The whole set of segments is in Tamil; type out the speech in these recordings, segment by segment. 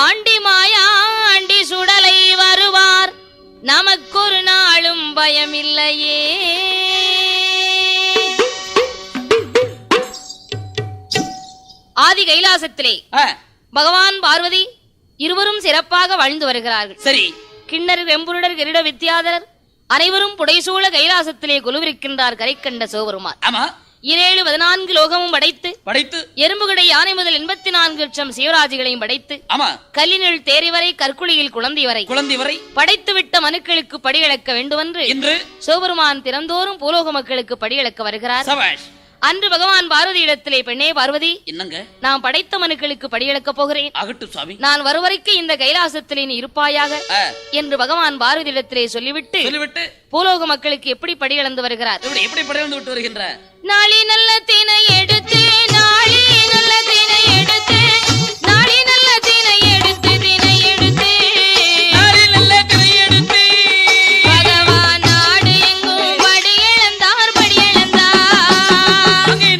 ஆண்டி மாயா ஆண்டி சுடலை வருவார், நமக்கொரு நாளும் பயமில்லையே. ஆதி கைலாசத்திலே பகவான் பார்வதி இருவரும் சிறப்பாக வாழ்ந்து வருகிறார்கள். சரி. கிண்ணர், வெம்புருடர், கிரீட வித்யாதரர் அனைவரும் புடைசூழ கைலாசத்திலே குலுவிருக்கின்றார் கரை கண்ட சிவபெருமான். 7-14 லோகமும் படைத்து எறும்புகடை யானை முதல் 84 லட்சம் சிவராஜிகளையும் படைத்து கல்லினுள் தேரி வரை கற்குழியில் குழந்தை வரை படைத்து விட்ட மனுக்களுக்கு படியளக்க வேண்டுமென்று சிவபெருமான் திறந்தோறும் பூலோக மக்களுக்கு படியளக்க வருகிறார். அன்று பகவான் பார்வதி இடத்திலே, பெண்ணே பார்வதி, என்னங்க நான் படைத்த மனுக்களுக்கு படியளக்க போகிறேன், நான் வருவரைக்கு இந்த கைலாசத்திலே நீ இருப்பாயாக என்று பகவான் பார்வதி இடத்திலே சொல்லிவிட்டு பூலோக மக்களுக்கு எப்படி படியளந்து வருகிறார். நாளி நல்ல தினை எடுத்து, நாளி நல்ல தினை எடுத்து, நாளி நல்ல தினை எடுத்து, தினை எடுத்து, நாளி நல்ல தினை எடுத்து, பகவான் நாடு எங்கும் படியளந்தார், படியளந்தார்,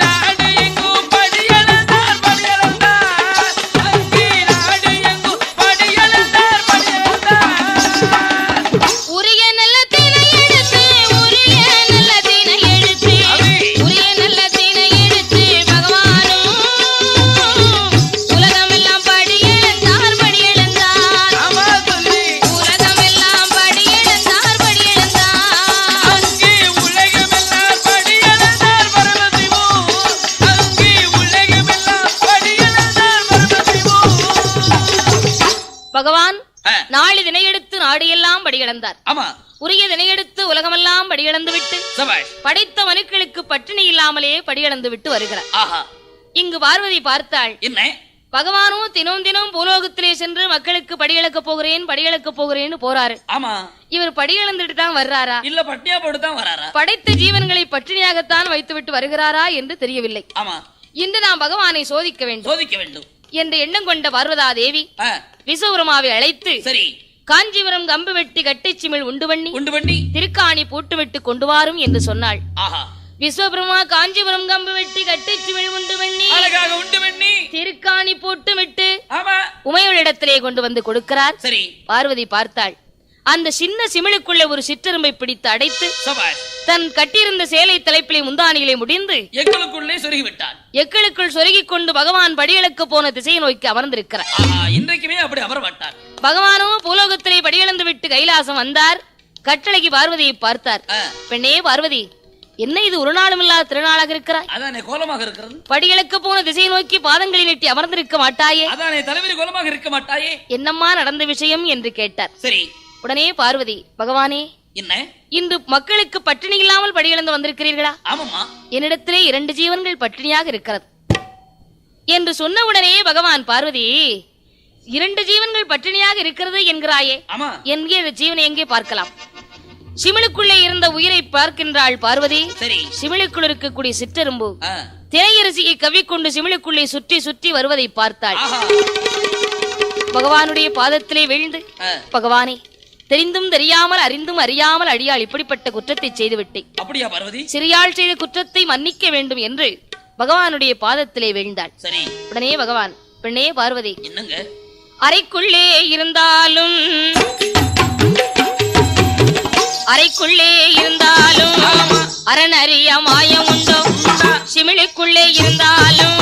நாடு எங்கும் படியளந்தார், படியளந்தார், நாடு எங்கும் படியளந்தார், படியளந்தார். உரிய நல்ல தினை எடுத்து, உரிய நல்ல தினை எடுத்து, உரிய நல்ல தினை எடுத்து, பகவானும் உலகமெல்லாம் படியளந்தார், படியளந்தார், உலகமெல்லாம் படியளந்தார், படியளந்தார், அங்கே உலகமெல்லாம் படியளந்தார் பரமசிவோ, அங்கே உலகமெல்லாம் படியளந்தார் பரமசிவோ. பகவான் நாளை தினையெடுத்து நாடியெல்லாம் படியளந்தார். உரிய தினையெடுத்து உலகமெல்லாம் படியளந்து விட்டு படைத்த மனுக்களுக்கு பட்டினி இல்லாமலே படியளந்து விட்டு வருகிறார். இங்கு பார்வதி பார்த்தாள், என்ன பகவானும் தினம் தினம் பூலோகத்திலே சென்று மக்களுக்கு படியளக்க போகிறேன்னு போறாரு. இவர் படியளந்துட்டு தான் வர்றாரா, இல்ல பட்டினியா போட்டு தான் வராரா, படைத்த ஜீவன்களை பட்டினியாகத்தான் வைத்து விட்டு வருகிறாரா என்று தெரியவில்லை. இன்று நாம் பகவானை சோதிக்க வேண்டும் என்ற எண்ணம் கொண்ட பார்வதா தேவி விஸ்வபெருமாவை அழைத்து, சரி, காஞ்சிபுரம் கம்பு வெட்டி கட்டிச்சிமிழ் உண்டு பண்ணி திருக்காணி பூட்டு விட்டு கொண்டு வாரும் என்று சொன்னாள். விஸ்வபெருமா காஞ்சிபுரம் கம்பு வெட்டி கட்டிச்சிமிழ் உண்டு பண்ணி திருக்காணி பூட்டு விட்டு உமையோளிடத்திலே கொண்டு வந்து கொடுக்கிறார். சரி, பார்வதி பார்த்தாள். அந்த சின்ன சிமிழுக்குள்ள ஒரு சிற்றெரும்பை பிடித்து அடைத்து தன் கட்டியிருந்த சேலை தலைப்பிலே முந்தானிகளை முடிந்து எக்களுக்குள்ளே சொருகிவிட்டார். எக்களுக்குள் சொருகிக் கொண்டு பகவான் படியளக்க போன திசையை நோக்கி அமர்ந்திருக்கிறார். இன்றைக்குமே அப்படி அமர்வாட்டார். பகவானோ பூலோகத்திலே படியளந்து விட்டு கைலாசம் வந்தார். கட்டளைக்கு பார்வதியை பார்த்தார். பெண்ணே பார்வதி, என்ன இது ஒரு நாளும் இல்லாத திருநாளாக இருக்கிறாய்? அதானே கோலமாக இருக்கிறது. படியளக்க போன திசையை நோக்கி பாதங்களை நீட்டி அமர்ந்திருக்க மாட்டாயே? அதானே தலைவரி கோலமாக இருக்க மாட்டாயே? என்னம்மா நடந்த விஷயம் என்று கேட்டார். சரி. உடனே பார்வதி, பகவானே, என்ன இன்று மக்களுக்கு பட்டினி இல்லாமல் படியளந்து வந்திருக்கிறீர்களா? ஆமாமா, என்னிடத்திலே 2 ஜீவன்கள் பட்டினியாக இருக்கிறது என்று சொன்ன உடனே பகவான், பார்வதி, 2 ஜீவன்கள் பட்டினியாக இருக்கிறது என்கிறாயே, என்கிற ஜீவனை எங்கே பார்க்கலாம்? சிமிழுக்குள்ளே இருந்த உயிரை பார்க்கின்றாள் பார்வதி. சரி, சிமிழுக்குள் இருக்கக்கூடிய சிற்றெரும்பு திரையரசியை கவிக்கொண்டு சிமிழுக்குள்ளே சுற்றி சுற்றி வருவதை பார்த்தாள். பகவானுடைய பாதத்திலே விழுந்து, பகவானே, தெரிந்தும் தெரியாமல் அறிந்தும் அறியாமல் அடியாள் இப்படிப்பட்ட குற்றத்தை செய்துவிட்டேன். அப்படியா பார்வதி? சிறியாள் செய்த குற்றத்தை மன்னிக்க வேண்டும் என்று பகவானுடைய பாதத்திலே விழுந்தாள். சரி. உடனே பகவான், பெண்ணே பார்வதி, என்னங்க அறைக்குள்ளே இருந்தாலும் அரண் அறிய மாயம் உண்டோ, சிமிழுக்குள்ளே இருந்தாலும்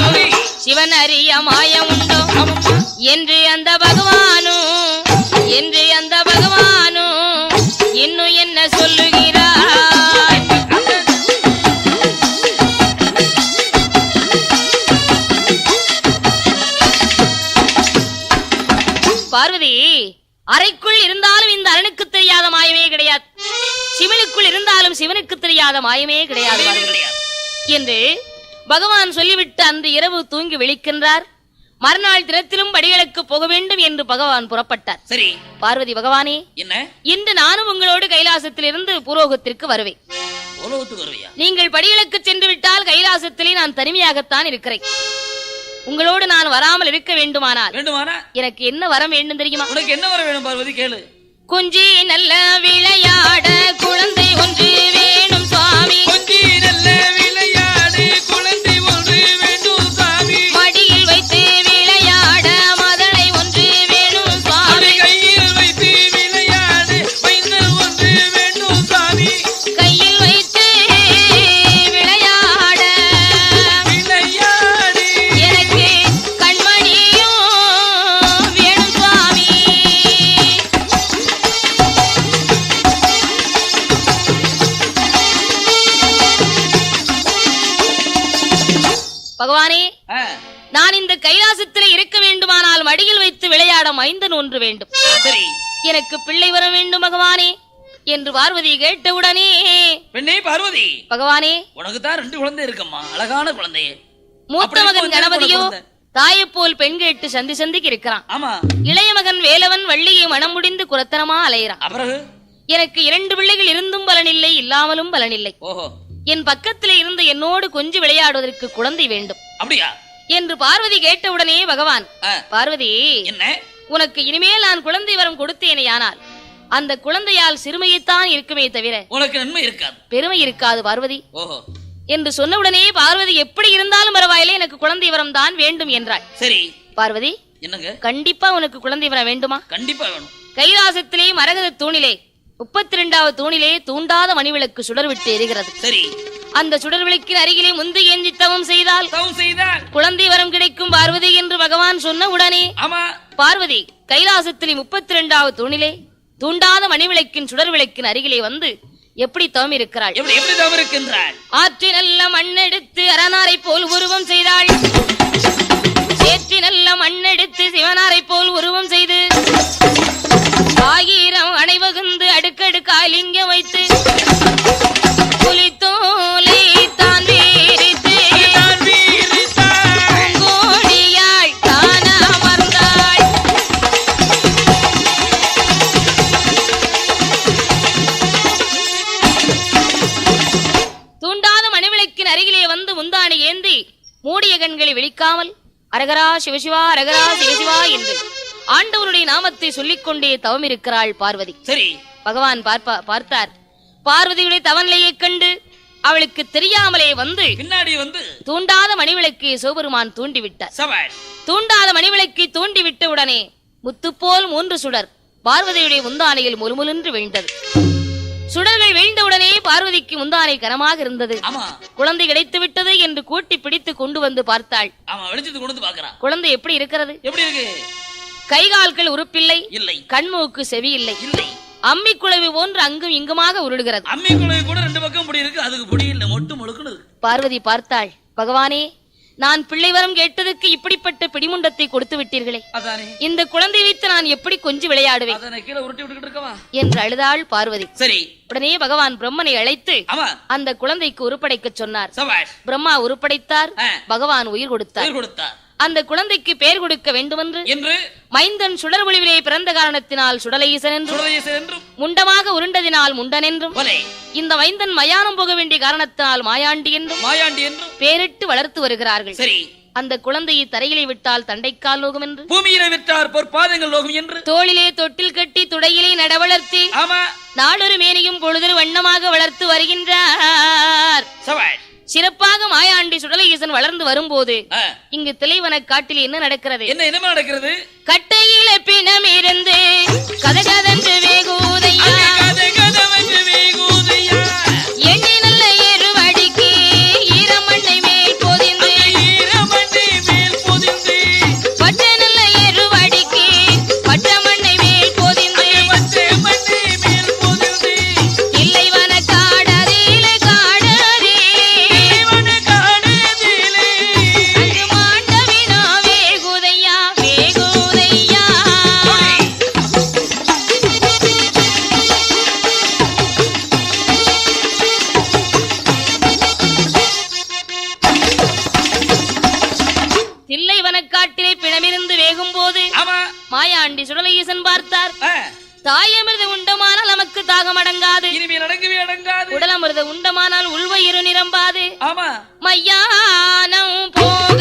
சிவன் அறிய மாயம் உண்டோ என்று அந்த பகவானும் இன்னும் என்ன சொல்லுகிறார்? பார்வதி, அறைக்குள் இருந்தாலும் இந்த அரணுக்கு தெரியாத மாயமே கிடையாது, சிவனுக்குள் இருந்தாலும் சிவனுக்கு தெரியாத மாயமே கிடையாது என்று பகவான் சொல்லிவிட்டு அன்று இரவு தூங்கி விழிக்கின்றார். மறுநாள் தினத்திலும் படிகளுக்கு போக வேண்டும் என்று பகவான் புறப்பட்டார். சரி பார்வதி, பகவானே என்ன, இன்று நானும் உங்களோடு கைலாசத்திலிருந்து பூலோகத்திற்கு வருவேன். நீங்கள் படிகளுக்கு சென்று விட்டால் கைலாசத்திலே நான் தனிமையாகத்தான் இருக்கிறேன். உங்களோடு நான் வராமல் இருக்க வேண்டுமானால் எனக்கு என்ன வரம் வேண்டும் தெரியுமா? உனக்கு என்ன வரம் வேணும் பார்வதி? கேளு. குஞ்சி நல்ல விளையாட குழந்தை ஒன்று வேணும் சுவாமி. குஞ்சி நல்ல விளையாடு குழந்தை ஒன்று வேண்டும் சுவாமி. மடியில் வைத்து விளையாட மதனை ஒன்று வேணும் சுவாமி. கையில் வைத்து விளையாடு மைந்தன் ஒன்று வேண்டும் சுவாமி. கையில் வைத்து விளையாட விளையாடு எனக்கு கண்மணியும் வேணும் சுவாமி. பகவானே, நான் இந்த கைலாசத்திலே இருக்க வேண்டுமானால் மடியில் வைத்து விளையாட மைந்தன் ஒன்று வேண்டும். சரி, எனக்கு பிள்ளை வர வேண்டும் பகவானே என்று பார்வதி கேட்டவுடனே, பெண்ணே பார்வதி, பகவானே உனக்கு தான் 2 குழந்தை இருக்கம்மா, அழகான குழந்தையே. மூத்த மகன் கணபதியோ தாயை போல் பெண் கேட்டு சந்திக்கு இருக்கிறான். ஆமா. இளைய மகன் வேலவன் வள்ளியை மனம் முடிந்து குரத்தனமா அலையிறான். எனக்கு 2 பிள்ளைகள் இருந்தும் பலனில்லை, இல்லாமலும் பலனில்லை. ஓஹோ. என் பக்கத்திலே இருந்து என்னோடு கொஞ்சம் விளையாடுவதற்கு குழந்தை வேண்டும். அப்படியா என்று பார்வதி கேட்டவுடனே பகவான், பார்வதி என்ன, உனக்கு இனிமேல் நான் குழந்தை வரம் கொடுத்தேனே, ஆனால் அந்த குழந்தையால் சிறுமையைத்தான் இருக்குமே தவிர உனக்கு நன்மை இருக்காது, பெருமை இருக்காது பார்வதி. ஓஹோ. என்று சொன்னவுடனே பார்வதி எப்படி இருந்தாலும் பரவாயில்லை, எனக்கு குழந்தை வரம் தான் வேண்டும் என்றாள். சரி பார்வதி, என்னங்க, கண்டிப்பா உனக்கு குழந்தை வரம் வேண்டுமா? கண்டிப்பா வேணும். கைலாசத்திலே மரகத தூணிலே 32வது தூணிலே தூண்டாத மணிவிளக்கு சுடர் விட்டு எரிகிறது. சரி, அந்த சுடர் விளக்கின் அருகிலே முந்து ஏஞ்சி தவம் செய்தால் குழந்தை வரம் கிடைக்கும் பார்வதி என்று பகவான் சொன்ன உடனே பார்வதி கைலாசத்திலே 32வது தூணிலே தூண்டாத மணிவிளக்கின் சுடர் விளக்கின் அருகிலே வந்து எப்படி தவம் இருக்கிறாள்? எப்படி தவம் இருக்கின்றாள்? ஆற்றி நல்ல மண்ணெடுத்து அரணாரை போல் உருவம் செய்தாள். சேற்றி நல்ல மண்ணெடுத்து சிவனாரை போல் உருவம் செய்து 1000 அணைவகுந்து அடுக்கடுக்காய் லிங்கம் வைத்து புலித்தோலை தான் வீரித்து கோடியாள் தான அமர்ந்தாள். தூண்டாத மணிவிளக்கின் அருகிலே வந்து முந்தானை ஏந்தி மூடிய கண்களை விழிக்காமல் அரகரா சிவசிவா அரகரா சிவசிவா என்று ஆண்டவருடைய நாமத்தை சொல்லிக் கொண்டே தவம் இருக்கிறாள் பார்வதி. சரி, பகவான் பார்த்தார். பார்வதியுடைய தவநிலையை கண்டு அவளுக்கு தெரியாமலே வந்து பின்னாடி வந்து தூண்டாத மணிவிளக்கை சிவபெருமான் தூண்டிவிட்டார். தூண்டாத மணிவிளக்கை தூண்டிவிட்ட உடனே முத்துப்போல் 3 சுடர் பார்வதியுடைய முந்தானையில் முழுமுழுன்று வீழ்ந்தது. சுடர்கள் வீழ்ந்தவுடனே பார்வதிக்கு முந்தானை கனமாக இருந்தது. குழந்தை கிடைத்து விட்டது என்று கூட்டி பிடித்து கொண்டு வந்து பார்த்தாள். குழந்தை எப்படி இருக்கிறது? எப்படி இருக்கு? கைகால்கள் உறுப்பில்லை, இல்லை. கண்மூக்கு செவி இல்லை, இல்லை. அம்மி குழவி போன்று அங்கும் இங்குமாக உருளுகிறது. அம்மி குழவி கூட 2 பக்கம் பொடி இருக்கு, அதுக்கு பொடி இல்ல, மொட்டு முழுக்குனது. பார்வதி பார்த்தாள். பகவானே, நான் பிள்ளை வரம் கேட்டதுக்கு இப்படிப்பட்ட பிடிமுண்டத்தை கொடுத்து விட்டீர்களே, இந்த குழந்தை வைத்து நான் எப்படி கொஞ்சம் விளையாடுவேன் என்று அழுதாள் பார்வதி. சரி, உடனே பகவான் பிரம்மனை அழைத்து அந்த குழந்தைக்கு உருப்படைக்க சொன்னார். பிரம்மா உருப்படைத்தார், பகவான் உயிர் கொடுத்தார். அந்த குழந்தைக்கு பெயர் கொடுக்க வேண்டும் என்று மைந்தன் சுடர் ஒளிவிலே பிறந்த காரணத்தினால் சுடலையீசன் என்றும் முண்டமாக உருண்டதினால் முண்டன் என்றும் இந்த மைந்தன் மயானம் போக வேண்டிய காரணத்தினால் மாயாண்டி என்றும் பேரிட்டு வளர்த்து வருகிறார்கள். சரி, அந்த குழந்தையை தரையிலே விட்டால் தண்டைக்கால் லோகம் என்று, பூமியிலே விட்டார் பொற்பாதங்கள் லோகம் என்று, தோளிலே தொட்டில் கட்டி துடையிலே நடவளர்த்தி நாளொரு மேனியும் பொழுதொரு வண்ணமாக வளர்த்து வருகின்றார். சிறப்பாக மாயாண்டி சுடலையீசன் வளர்ந்து வரும்போது இங்கு திளைவன காட்டில் என்ன நடக்கிறது? என்ன நடக்கிறது? கட்டையில பிணம் இருந்து கதகதென்று வேகூதையா, எண்ணி நல்ல எருவடிக்கு ஈரமண்ணை மேல் பொதிந்து, பட்ட நல்ல எருவடிக்கு பட்ட மண்ணை மேல் பொதிந்து, இல்லை வன காடதில அங்கு மாண்டவினா வேகுதையா வேகுதையா. தில்லைவனக்காட்டிலே பிணமிருந்து வேகும் போது மாயாண்டி சுடலை ஈசன் பார்த்தார். தாயமிருது உண்டமானால் நமக்கு தாகம் அடங்காது, உடலமிருது உண்டமானால் உள்வயிறு நிரம்பாது. மையானம் போக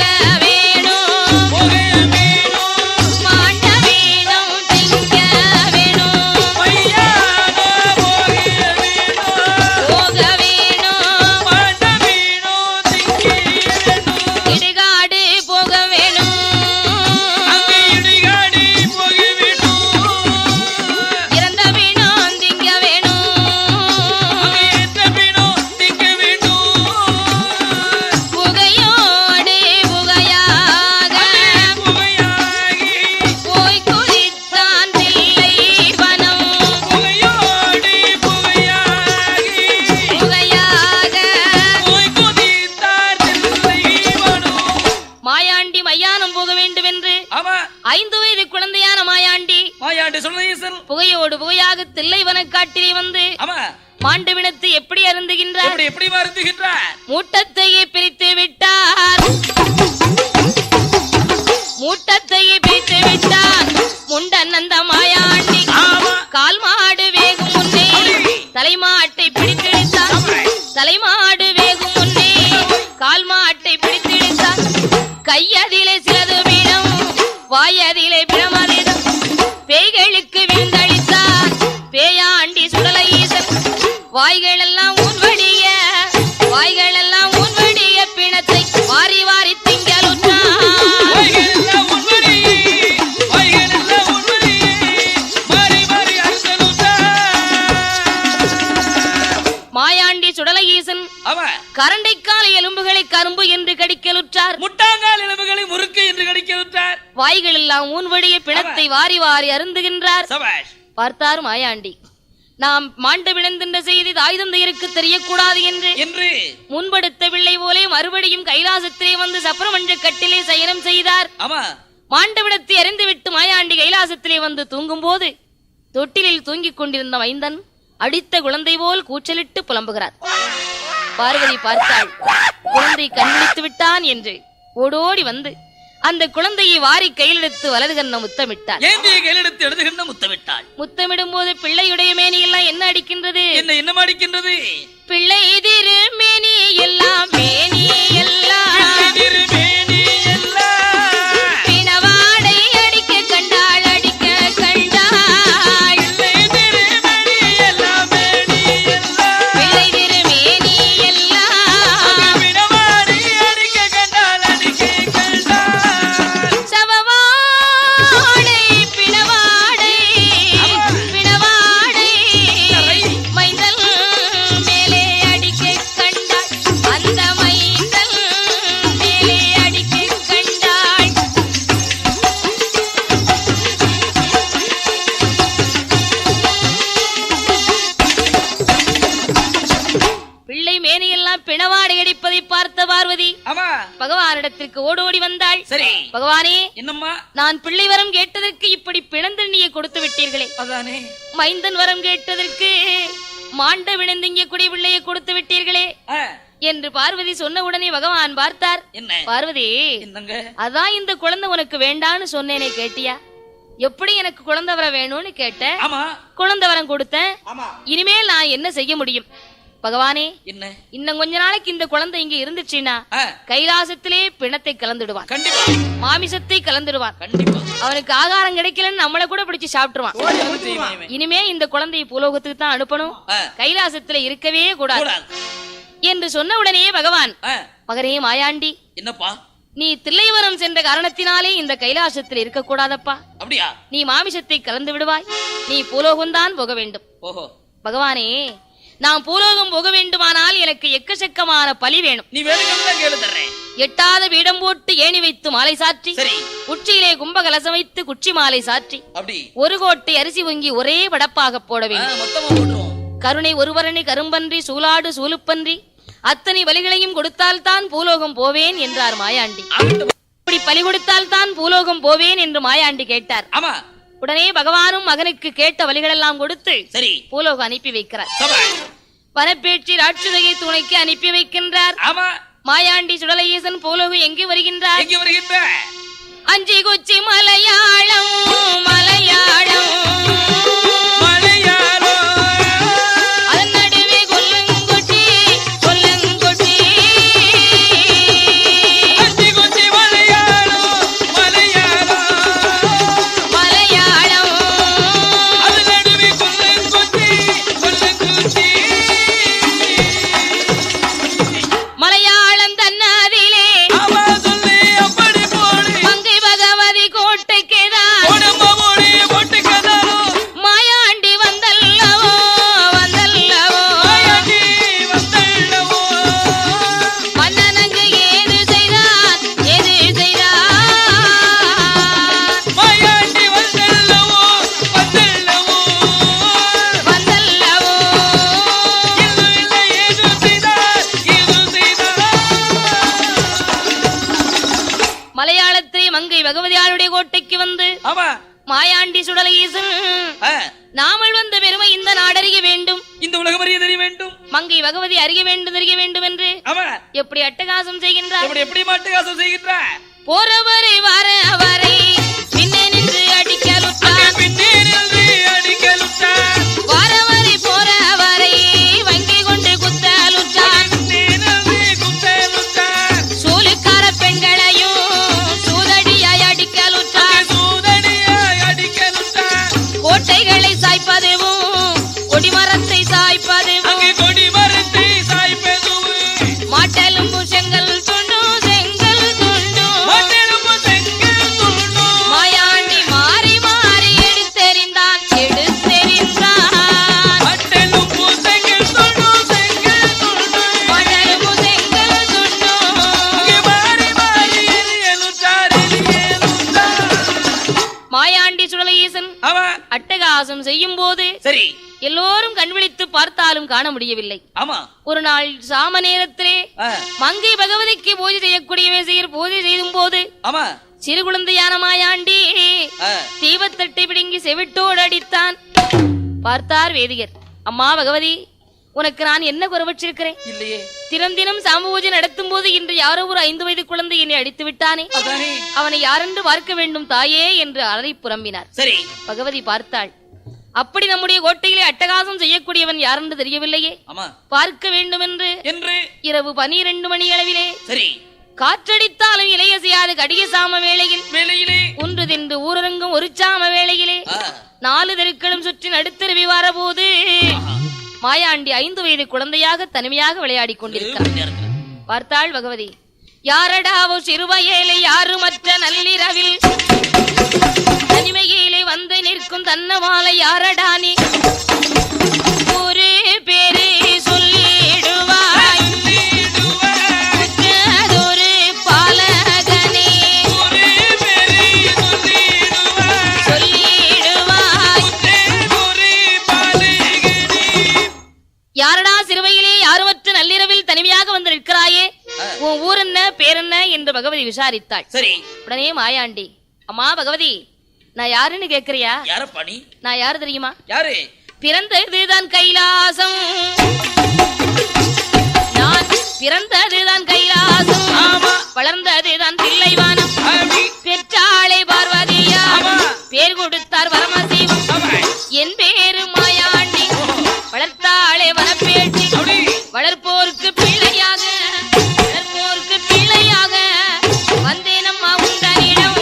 புகையோடு புகையாக தில்லைவனக்காட்டிலே வந்து மாண்டவினத்து எப்படி அருந்துகின்றார்? மூட்டத்தையே பிரித்து விட்டார், மூட்டத்தையே பிரித்து விட்டார். முண்டன் அந்த மாயாண்டி கால் மாடு வேகும் முன்னே தலைமாட்டை பிடித்தெடுத்தார். தலைமாடு வேகும் முன்னே கால் மாட்டை பிடித்தெடுத்தார். கையதிலே சிலது வீணம், வாயதிலே பிரமதிடம். பேய்களுக்கு விருந்தளித்தார் பேயாண்டி சுடலை ஈசன். வாய்கள் எல்லாம் உன்வடிய, வாய்கள் எல்லாம் உன்வடிய பிணத்தை வாரி வாரி திங்களுற்றார். மாயாண்டி சுடலை ஈசன் கரண்டைக்கால எலும்புகளை கரும்பு என்று கடிக்கலுற்றார். முட்டாங்கால் எலும்புகளை முறுக்கு என்று கடிக்கலுற்றார். வாய்கள் எல்லாம் ஊன்வடிய பிணத்தை வாரி வாரி அருந்துகின்றார். பார்த்தார் மாயாண்டி. நாம் மாண்டு விழுந்தின்ற செய்தி தாய் தந்தையருக்கு தெரியக்கூடாது என்று முன்படுத்த பிள்ளை போலே மறுபடியும் கைலாசத்திலே வந்து சப்ரமஞ்ச கட்டிலே சயனம் செய்தார். மாண்டவிடத்தை அறிந்துவிட்டு மாயாண்டி கைலாசத்திலே வந்து தூங்கும் போது தொட்டிலில் தூங்கிக் கொண்டிருந்த மைந்தன் அடித்த குழந்தை போல் கூச்சலிட்டு புலம்புகிறார். பார்வதி பார்த்தாள், குழந்தை கண்விழித்து விட்டான் என்று ஓடோடி வந்து அந்த குழந்தையை வாரி கையிலெடுத்து வலது கண்ண முத்தமிட்டார். முத்தமிடும் போது பிள்ளையுடைய மேனி எல்லாம் என்ன அடிக்கின்றது? என்ன அடிக்கின்றது? பிள்ளை திரு மேனி எல்லாம் மேனி எல்லாம் பிணவாடை அடிக்க கண்டாள், அடிக்க கண்டாள். பிள்ளை திரு மேனி எல்லாம் சவவாடை பிணவாடை பிணவாடை மைந்தல் மேலே அடிக்க கண்டாள். அந்த மைந்தல் மேலே அடிக்க கண்டாள். பிள்ளை மேனியெல்லாம் பிணவாடை அடிப்பதை பார்த்த பார்வதி பகவானிடத்திற்கு ஓடோடி வந்தாள். சரி பகவானே, என்னம்மா நான் பிள்ளை வரம் கேட்டதற்கு இப்படி பிணந்தண்ணியை கொடுத்து விட்டீர்களே, அதானே மைந்தன் வரம் கேட்டதற்கு மாண்ட விழுந்திங்க குடி பிள்ளையை கொடுத்து விட்டீர்களே என்று பார்வதி சொன்ன உடனே பகவான் பார்த்தார். என்ன பார்வதி, அதான் இந்த குழந்தை உனக்கு வேண்டான்னு சொன்னேனே, கேட்டியா? எப்படி எனக்கு குழந்தை வரம் வேணும்னு கேட்ட, குழந்தை வரம் கொடுத்தேன். இனிமேல் நான் என்ன செய்ய முடியும்? பகவானே, இன்னும் கொஞ்ச நாளைக்கு இந்த குழந்தை இங்க இருந்துச்சுன்னா கைலாசத்திலே பிணத்தை கலந்துடுவான், மாமிசத்தை கலந்துடுவான். அவனுக்கு ஆகாரம் கிடைக்கலன்னு நம்மள கூட பிடிச்சு சாப்பிட்டுருவான். இனிமே இந்த குழந்தையை பூலோகத்துக்கு தான் அனுப்பணும், கைலாசத்துல இருக்கவே கூடாது என்று சொன்ன உடனே பகவான், மகனே மாயாண்டி, என்னப்பா நீ தில்லைவனம் சென்ற காரணத்தினாலே இந்த கைலாசத்தில் இருக்க கூடாதப்பா. அப்படியா? நீ மாமிசத்தை கலந்து விடுவாய், நீ பூலோகம்தான் போக வேண்டும். பகவானே, நான் பூலோகம் போக வேண்டுமானால் எனக்கு எக்கச்சக்கமான பலி வேணும். நீ வேணும்னா கேளு தர்றேன். எட்டாத பீடம் போட்டு ஏணி வைத்து மாலை சாற்றி, உச்சியிலே கும்பகலசம் வைத்து குச்சி மாலை சாற்றி, ஒரு கோட்டை அரிசி பொங்கி ஒரே படப்பாக போட வேண்டும். கருணை ஒருவரணி கரும்பன்றி சூலாடு சூலுப்பன்றி அத்தனை பலிகளையும் கொடுத்தால் தான் பூலோகம் போவேன் என்றார் மாயாண்டி. அப்படி பலி கொடுத்தால் தான் பூலோகம் போவேன் என்று மாயாண்டி கேட்டார். உடனே பகவானும் மகனுக்கு கேட்ட வழிகளெல்லாம் கொடுத்து பூலோகம் அனுப்பி வைக்கிறார். வனப்பேற்றி ராட்சதையை துணைக்கு அனுப்பி வைக்கின்றார். மாயாண்டி சுடலை ஈசன் பூலோகம் எங்கு வருகின்றார்? அஞ்சி குச்சி மலையாளம் மலையாளம் அதன் நடுவே கொல்லங்குட்டி கொல்லங்குட்டி அஞ்சி குச்சி மலையாளம் மலையாளம் அதன் நடுவே கொல்லங்குட்டி மலையாளம் தன்னாதிலே மங்கை பகவதி கோட்டைக்குதான் மாயாண்டி வந்தல்லவோ வந்தல்லவோ மன்னனுக்கு ஏது செய்தான் ஏது செய்தான் வந்தல்லவோ மலையாளத்திலே மங்கை பகவதியாளுடைய கோட்டைக்கு வந்து மாயாண்டி சுடலை ஈசன் நாமல் வந்த பெருமை இந்த நாடறிய வேண்டும், இந்த உலகம் அறிய தெரிய வேண்டும், மங்கை பகவதி அறிய வேண்டும் தெரிய வேண்டும் என்று எப்படி அட்டகாசம் செய்கின்றார், எப்படி மாட்டுகாசம் செய்கின்றார். போறவரை வரவரை பின்னே நின்று அடிக்கலுட்டான், வரவரை போறவரை வங்கி கொண்டு குத்தலுட்டான், சூலுக்கார பெண்களையும் சூதடியாய் அடிக்கலுட்டான், கோட்டைகளை சாய்ப்பதுவும் கொடிமரத்தை சாய்ப்பதுவும் மாட்டெலும்பு செங்கல் துண்டும் செங்கல் துண்டும் மாயாண்டி மாறி மாறி எடுத்தெறிந்தான் எடுத்தெறிந்தான் மாட்டெலும்பு செங்கல் துண்டும் மாயாண்டி சுடலை ஈசன் அட்டகாசம் செய்யும் போது சரி எல்லோரும் கண்விழித்து பார்த்தாலும் காண முடியவில்லை. ஒரு நாள் சாம நேரத்திலே மங்கை பகவதிக்கு பூஜை செய்யக்கூடிய பூஜை செய்யும் போது சிறு குழந்தையான மாயாண்டி தீபத்தட்டை பிடுங்கி செவிட்டோடு அடித்தான். பார்த்தார் வேதிகர், அம்மா பகவதி, உனக்கு நான் என்ன குறைவற்றிருக்கிறேன்? இல்லையே. தினம் தினம் சாம பூஜை நடத்தும் போது இன்று யாரோ ஒரு 5 வயது குழந்தை என்னை அடித்து விட்டானே, அவனை யாரென்று பார்க்க வேண்டும் தாயே என்று அலறி புலம்பினார். சரி பகவதி பார்த்தாள், அப்படி நம்முடைய கோட்டையிலே அட்டகாசம் செய்யக்கூடியவன் யாரென்று தெரியவில்லையே, பார்க்க வேண்டும் என்று இரவு 12 மணி அளவிலே சரி காற்றடித்தாலும் இலைய செய்யாது கடிய சாம வேளையிலே ஒன்று தின்று ஊரரங்கும் ஒரு சாம வேளையிலே 4 தெருக்களும் சுற்றி நடுத்தருவி வரபோது மாயாண்டி 5 வயது குழந்தையாக தனிமையாக விளையாடி கொண்டிருக்கிறார். பார்த்தாள் பகவதி, யாரடாவோ சிறுவயேலை யாரு மற்ற நள்ளிரவில் தனிமையிலே வந்து நிற்கும் தன்னவாலை யாரடானி ஒரு பேரு சொல்லிடுவாய் ஒரு பாலகனே சொல்லிடுவாய். யாரடா சிறுவையிலே யாருமற்ற நள்ளிரவில் தனிமையாக வந்து நிற்கிறாயே, உன் ஊர் என்ன பேர் என்ன என்று பகவதி விசாரித்தாள். சரி உடனே மாயாண்டி, அம்மா பகவதி, நான் யாருன்னு கேக்குறியா? நான் யாரு தெரியுமா? யாரு? பிறந்ததுதான் கைலாசம், நான் பிறந்ததுதான் கைலாசம், வளர்ந்ததுதான் தில்லைவானம், பெற்றாளே பார்வதியா, பேர் கொடுத்தார் வரமசிவம், என் பேரு மாயாண்டி, வளர்த்தாளே வனப்பேட்டி, வளர்ப்போருக்கு பிள்ளையாக வந்தேன் அம்மா உண்டனிடம்.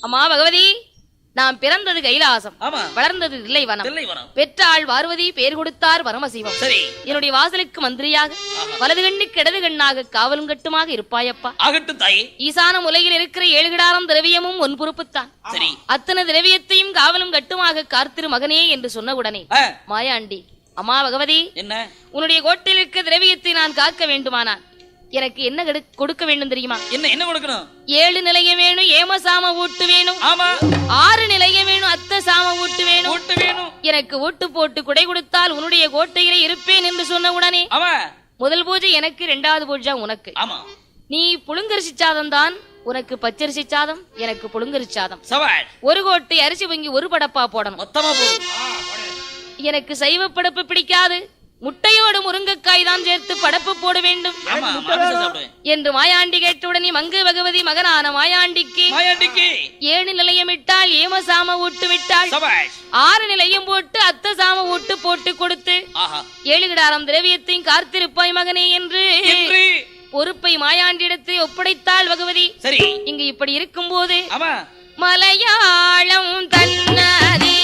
அம்மா பகவதி, நாம் பிறந்தது கைலாசம், வளர்ந்தது தில்லைவனம், பெற்றாள் பார்வதி, பேர் கொடுத்தார் பரமசிவம். என்னுடைய வாசலுக்கு மந்திரியாக வலது கண்ணுக்கு இடது கண்ணாக காவலும் கட்டுமாக இருப்பாயப்பா. ஈசான உலகில் இருக்கிற 7 கிடாரம் திரவியமும் உன் பொறுப்புத்தான். அத்தனை திரவியத்தையும் காவலும் கட்டுமாக காத்திரு மகனே என்று சொன்ன உடனே மாயாண்டி, அம்மா பகவதி, உன்னுடைய கோட்டையில் இருக்க திரவியத்தை நான் காக்க வேண்டுமானால் எனக்கு என்ன கொடுக்க வேண்டும் தெரியுமா? என்ன கொடுக்கணும்? 7 நிலைய வேணும், ஏமசாம ஊட்டு வேணும், 6 நிலைய வேணும், அத்த சாம ஊட்டு வேணும். எனக்கு ஊட்டு போட்டு குடை கொடுத்தால் உன்னுடைய கோட்டையிலே இருப்பேன் என்று சொன்ன உடனே முதல் பூஜை எனக்கு, 2வது பூஜை உனக்கு. நீ புழுங்கரிசி சாதம் தான், உனக்கு பச்சரிசி சாதம், எனக்கு புழுங்கரிசி சாதம். ஒரு கோட்டை அரிசி வாங்கி ஒரு படப்பா போடணும். எனக்கு சைவ படப்பு பிடிக்காது, முட்டையோடு முருங்கைக்காய் தான் சேர்த்து படப்பு போட வேண்டும் என்று மாயாண்டி கேட்டவுடனே மங்கு பகவதி மகனான மாயாண்டிக்கு 7 நிலையமிட்டால் ஏமசாம ஊட்டு விட்டாள். 6 நிலையம் போட்டு அத்த சாம ஊட்டு போட்டு கொடுத்து 7 கிடாரம் திரவியத்தையும் காத்திருப்பாய் மகனே என்று பொறுப்பை மாயாண்டிடத்தை ஒப்படைத்தாள் பகவதி. சரி, இங்கு இப்படி இருக்கும் போது மலையாளம் தன்னதிலே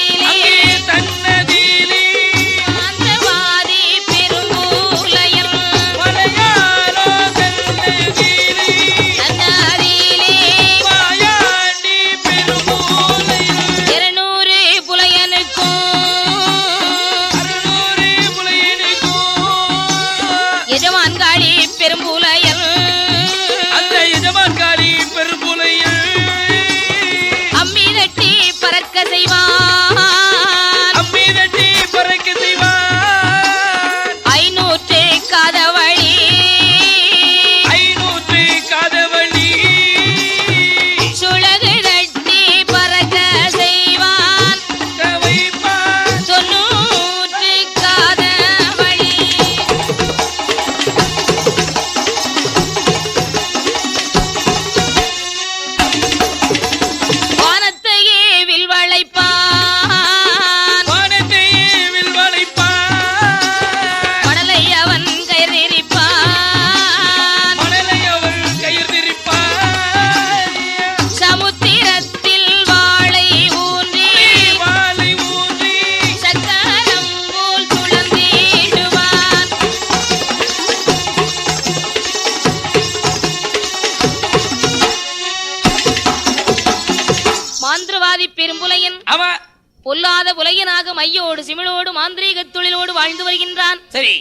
பொல்லாத புலையனாக மையோடு சிமிழோடு மாந்திரீக தொழிலோடு வாழ்ந்து வருகின்றான். சரி,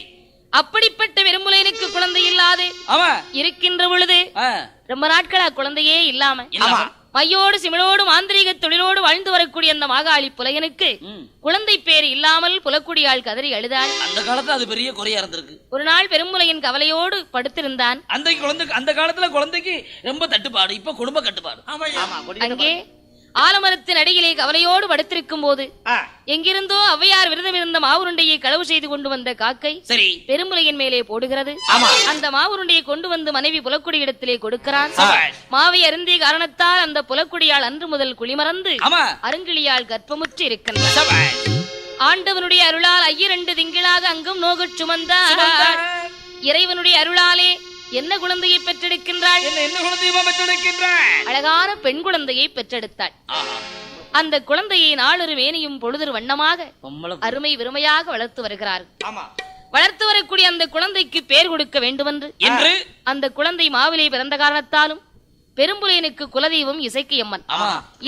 அப்படிப்பட்ட பெரும்புலையனுக்கு குழந்தை இல்லாது இருக்கின்ற பொழுது ரொம்ப நாட்களா குழந்தையே இல்லாம மையோடு சிமிழோடு மாந்திரீக தொழிலோடு வாழ்ந்து வரக்கூடிய அந்த மாகாளி புலையனுக்கு குழந்தை பேர் இல்லாமல் புலக்குடியாள் கதறி அழுதாள். அந்த காலத்துல அது பெரிய குறையா இருந்திருக்கு. ஒரு நாள் பெரும்புலையன் கவலையோடு படுத்திருந்தான். அந்த காலத்துல குழந்தைக்கு ரொம்ப தட்டுப்பாடு, இப்ப குடும்ப கட்டுப்பாடு. அங்கே ஆலமரத்தின் அடியிலே கவலையோடு படுத்திருக்கும் போது எங்கிருந்தோ ஔவையார் விரதம் இருந்த மாவுருண்டையை களவு செய்து கொண்டு வந்த காக்கை சரி பெரும்புலையின் மேலே போடுகிறது. அந்த மாவுருண்டையை கொண்டு வந்து மனைவி புலக்குடி இடத்திலே கொடுக்கிறான். மாவை அருந்திய காரணத்தால் அந்த புலக்குடியால் அன்று முதல் குளிமறந்து அருங்கிளியால் கர்ப்பமுற்று இருக்கின்றார். ஆண்டவனுடைய அருளால் 2 திங்களாக அங்கும் நோகச் சுமந்தார். இறைவனுடைய அருளாலே என்ன குழந்தையை பெற்றெடுக்கின்றாள்? அழகான பெண் குழந்தையை பெற்றெடுத்தாள். அந்த குழந்தையை நாளொரு வேணியும் பொழுதொரு வண்ணமாக அருமை விருமையாக வளர்த்து வருகிறார். வளர்த்து வரக்கூடிய அந்த குழந்தைக்கு பேர் கொடுக்க வேண்டுமென்று அந்த குழந்தை மாவிலே பிறந்த காரணத்தாலும் பெரும்புலையனுக்கு குலதெய்வம் இசைக்கியம்மன்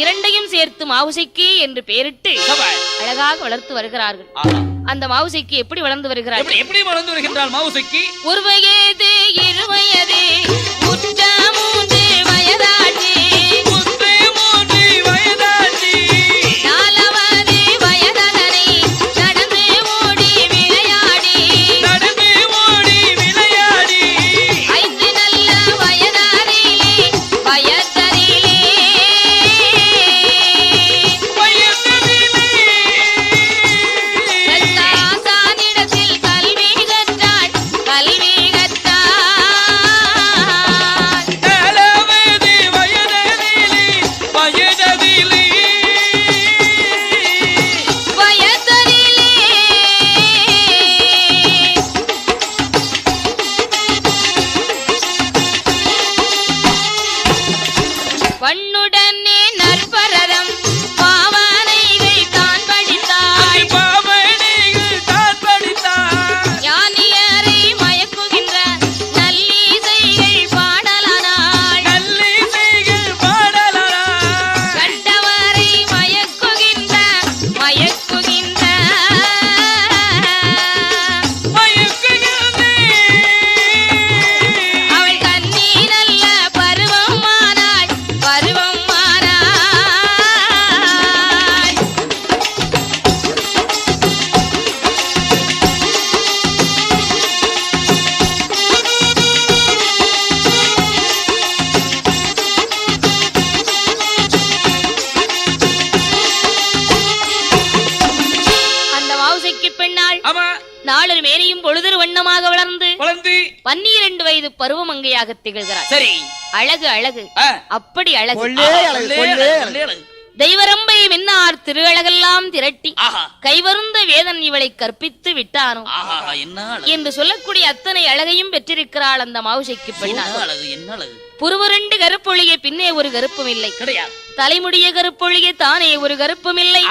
இரண்டையும் சேர்த்து மாவுசைக்கி என்று பெயரிட்டு அழகாக வளர்த்து வருகிறார்கள். அந்த மாவுசைக்கு எப்படி வளர்ந்து வருகிறார்கள்? எப்படி வளர்ந்து வருகின்றால் மாவுசைக்கு ஒரு வயது 2 வயது உற்ற 3 வயதாச்சு 4வது வயதனை நடந்து ஓடி விளையாடி 5 நல்ல வயதாரிலே வயதரிலே சானிடத்தில் கல்வி கற்றாள். பெண்ணாள். ஆமா. நாளொரு மேனியும் பொழுதொரு வண்ணமாக வளர்ந்து 12 வயது பருவமங்கையாக திகழ்கிறார். சரி. அழகு அழகு, அப்படி அழகு. தெய்வரம்பை வென்னார் திரு அழகெல்லாம் திரட்டி கைவருந்த வேதன் இவளை கற்பித்து விட்டானோ என்று சொல்லக்கூடிய அத்தனை அழகையும் பெற்றிருக்கிறாள் அந்த மாவுசைக்கு பெண்ணாள். புருவரண்டு கருப்பொழிய பின்னே ஒரு கருப்பும் இல்லை, தலைமுடிய கருப்பொழிய தானே ஒரு கருப்பும் இல்லை.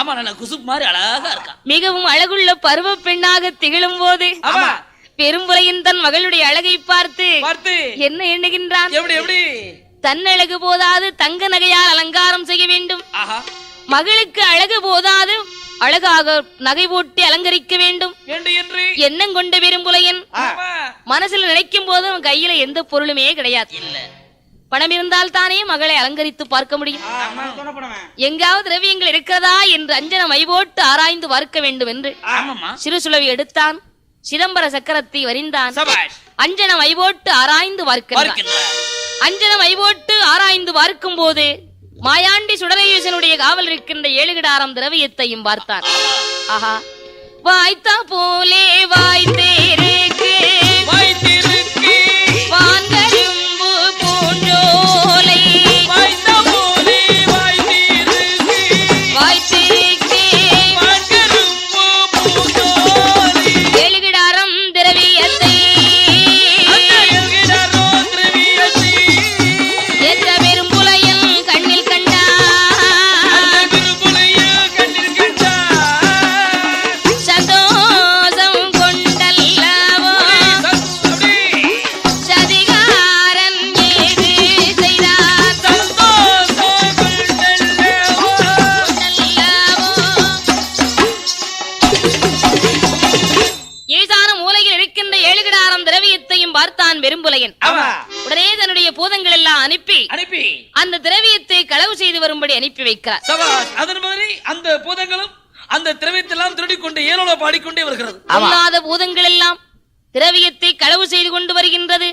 மிகவும் அழகுள்ள பருவ பெண்ணாக திகழும் போது பெரும்புலையின் தன் மகளுடைய அழகை பார்த்து என்ன எண்ணுகின்றான்? தன்னழகு போதாது தங்க நகையால் அலங்காரம் செய்ய வேண்டும், மகளுக்கு அழகு போதாது அழகாக நகை போட்டு அலங்கரிக்க வேண்டும் எண்ணம் கொண்ட பெரும்புலையன் மனசுல நினைக்கும் போது அவன் கையில எந்த பொருளுமே கிடையாது. பணம் இருந்தால் தானே மகளை அலங்கரித்து பார்க்க முடியும். எங்காவது திரவியங்கள் இருக்கிறதா என்று அஞ்சனம் மைபோட்டு ஆராய்ந்து பார்க்க வேண்டும் என்று சிறு சுளவி எடுத்தான். சிதம்பர சக்கரத்தை வரிந்தான். அஞ்சனம் மைபோட்டு ஆராய்ந்து பார்க்க அஞ்சனம் மைபோட்டு ஆராய்ந்து பார்க்கும் போது மாயாண்டி சுடரேசனுடைய காவல் இருக்கின்ற 7 கிடாரம் திரவியத்தையும் பார்த்தான். ஆஹா, வாய்த்தா போலே வாய்த்தேருக்கு வான்கரும்பு பூஞ்சோலை வாய்த்தேருக்கு 7 கிடாரம் திரவியத்தை ஏற்ற பெரும்புலையன் கண்ணில் கண்டான். சந்தோஷம் கொண்டல்லவோ சதிகாரன் ஏது செய்தார் ஈசான மூலையில் இருக்கின்ற 7 கிடாரம் திரவியத்தையும் பார்த்தான் பெரும்புலையன். உடனே தன்னுடைய பூதங்கள் எல்லாம் அனுப்பி அந்த திரவியத்தை களவு செய்து வரும்படி அனுப்பி வைக்கிறார். அதன் மாதிரி அந்த பூதங்களும் அந்த திரவியத்தெல்லாம் திருடி கொண்டு ஏனோல பாடிக்கொண்டே வருகிறது. அல்லாத பூதங்கள் எல்லாம் திரவியத்தை களவு செய்து கொண்டு வருகின்றது.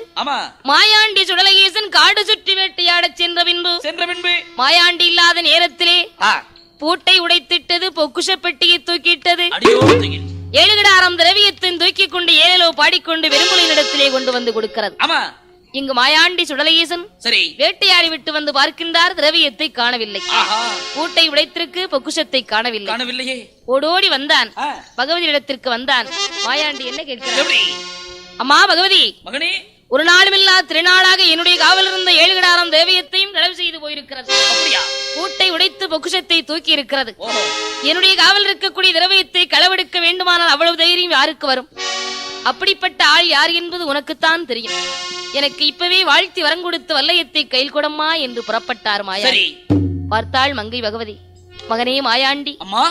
மாயாண்டி சுடலகேசன் காடு சுற்றி வேட்டையாடச் சென்ற பின்பு மாயாண்டி இல்லாத நேரத்திலே பூட்டை உடைத்திட்டது, பொக்குஷ பெட்டியை தூக்கிட்டது. 7 கிடாரம் திரவியத்தை தூக்கி கொண்டு ஏலோ பாடிக்கொண்டு வெறும்புலினிடத்திலே கொண்டு வந்து கொடுக்கிறது. இங்கு மாயாண்டி சுடலகேசன் வேட்டையாடி விட்டு வந்து பார்க்கின்றார். திரவியத்தை காணவில்லை, பூட்டை உடைத்திருக்கு, பொக்குஷத்தை காணவில்லை. ஓடோடி வந்தான், பகவதி இடத்திற்கு வந்தான். மாயாண்டி என்ன கேட்கிறார்? அம்மா பகவதி, மகனே, ஒரு நாளும் இல்லா திருநாளாக என்னுடைய காவல் இருந்த 7 கிடாரம் தேவியத்தையும் களவு செய்து போயிருக்கிறது. பூட்டை உடைத்து பொக்குஷத்தை தூக்கி இருக்கிறது. என்னுடைய காவல் இருக்கக்கூடிய திரவியத்தை களவெடுக்க வேண்டுமானால் அவ்வளவு தைரியம் யாருக்கு வரும்? அப்படிப்பட்ட ஆள் யார் என்பது உனக்குத்தான் தெரியும். எனக்கு இப்பவே வாழ்த்தி வரங்கொடுத்து வல்லையத்தை கையில் கொடம்மா என்று புறப்பட்டார் மாயாண்டி. பார்த்தாள் மங்கை பகவதி. மகனே மாயாண்டி, அம்மா,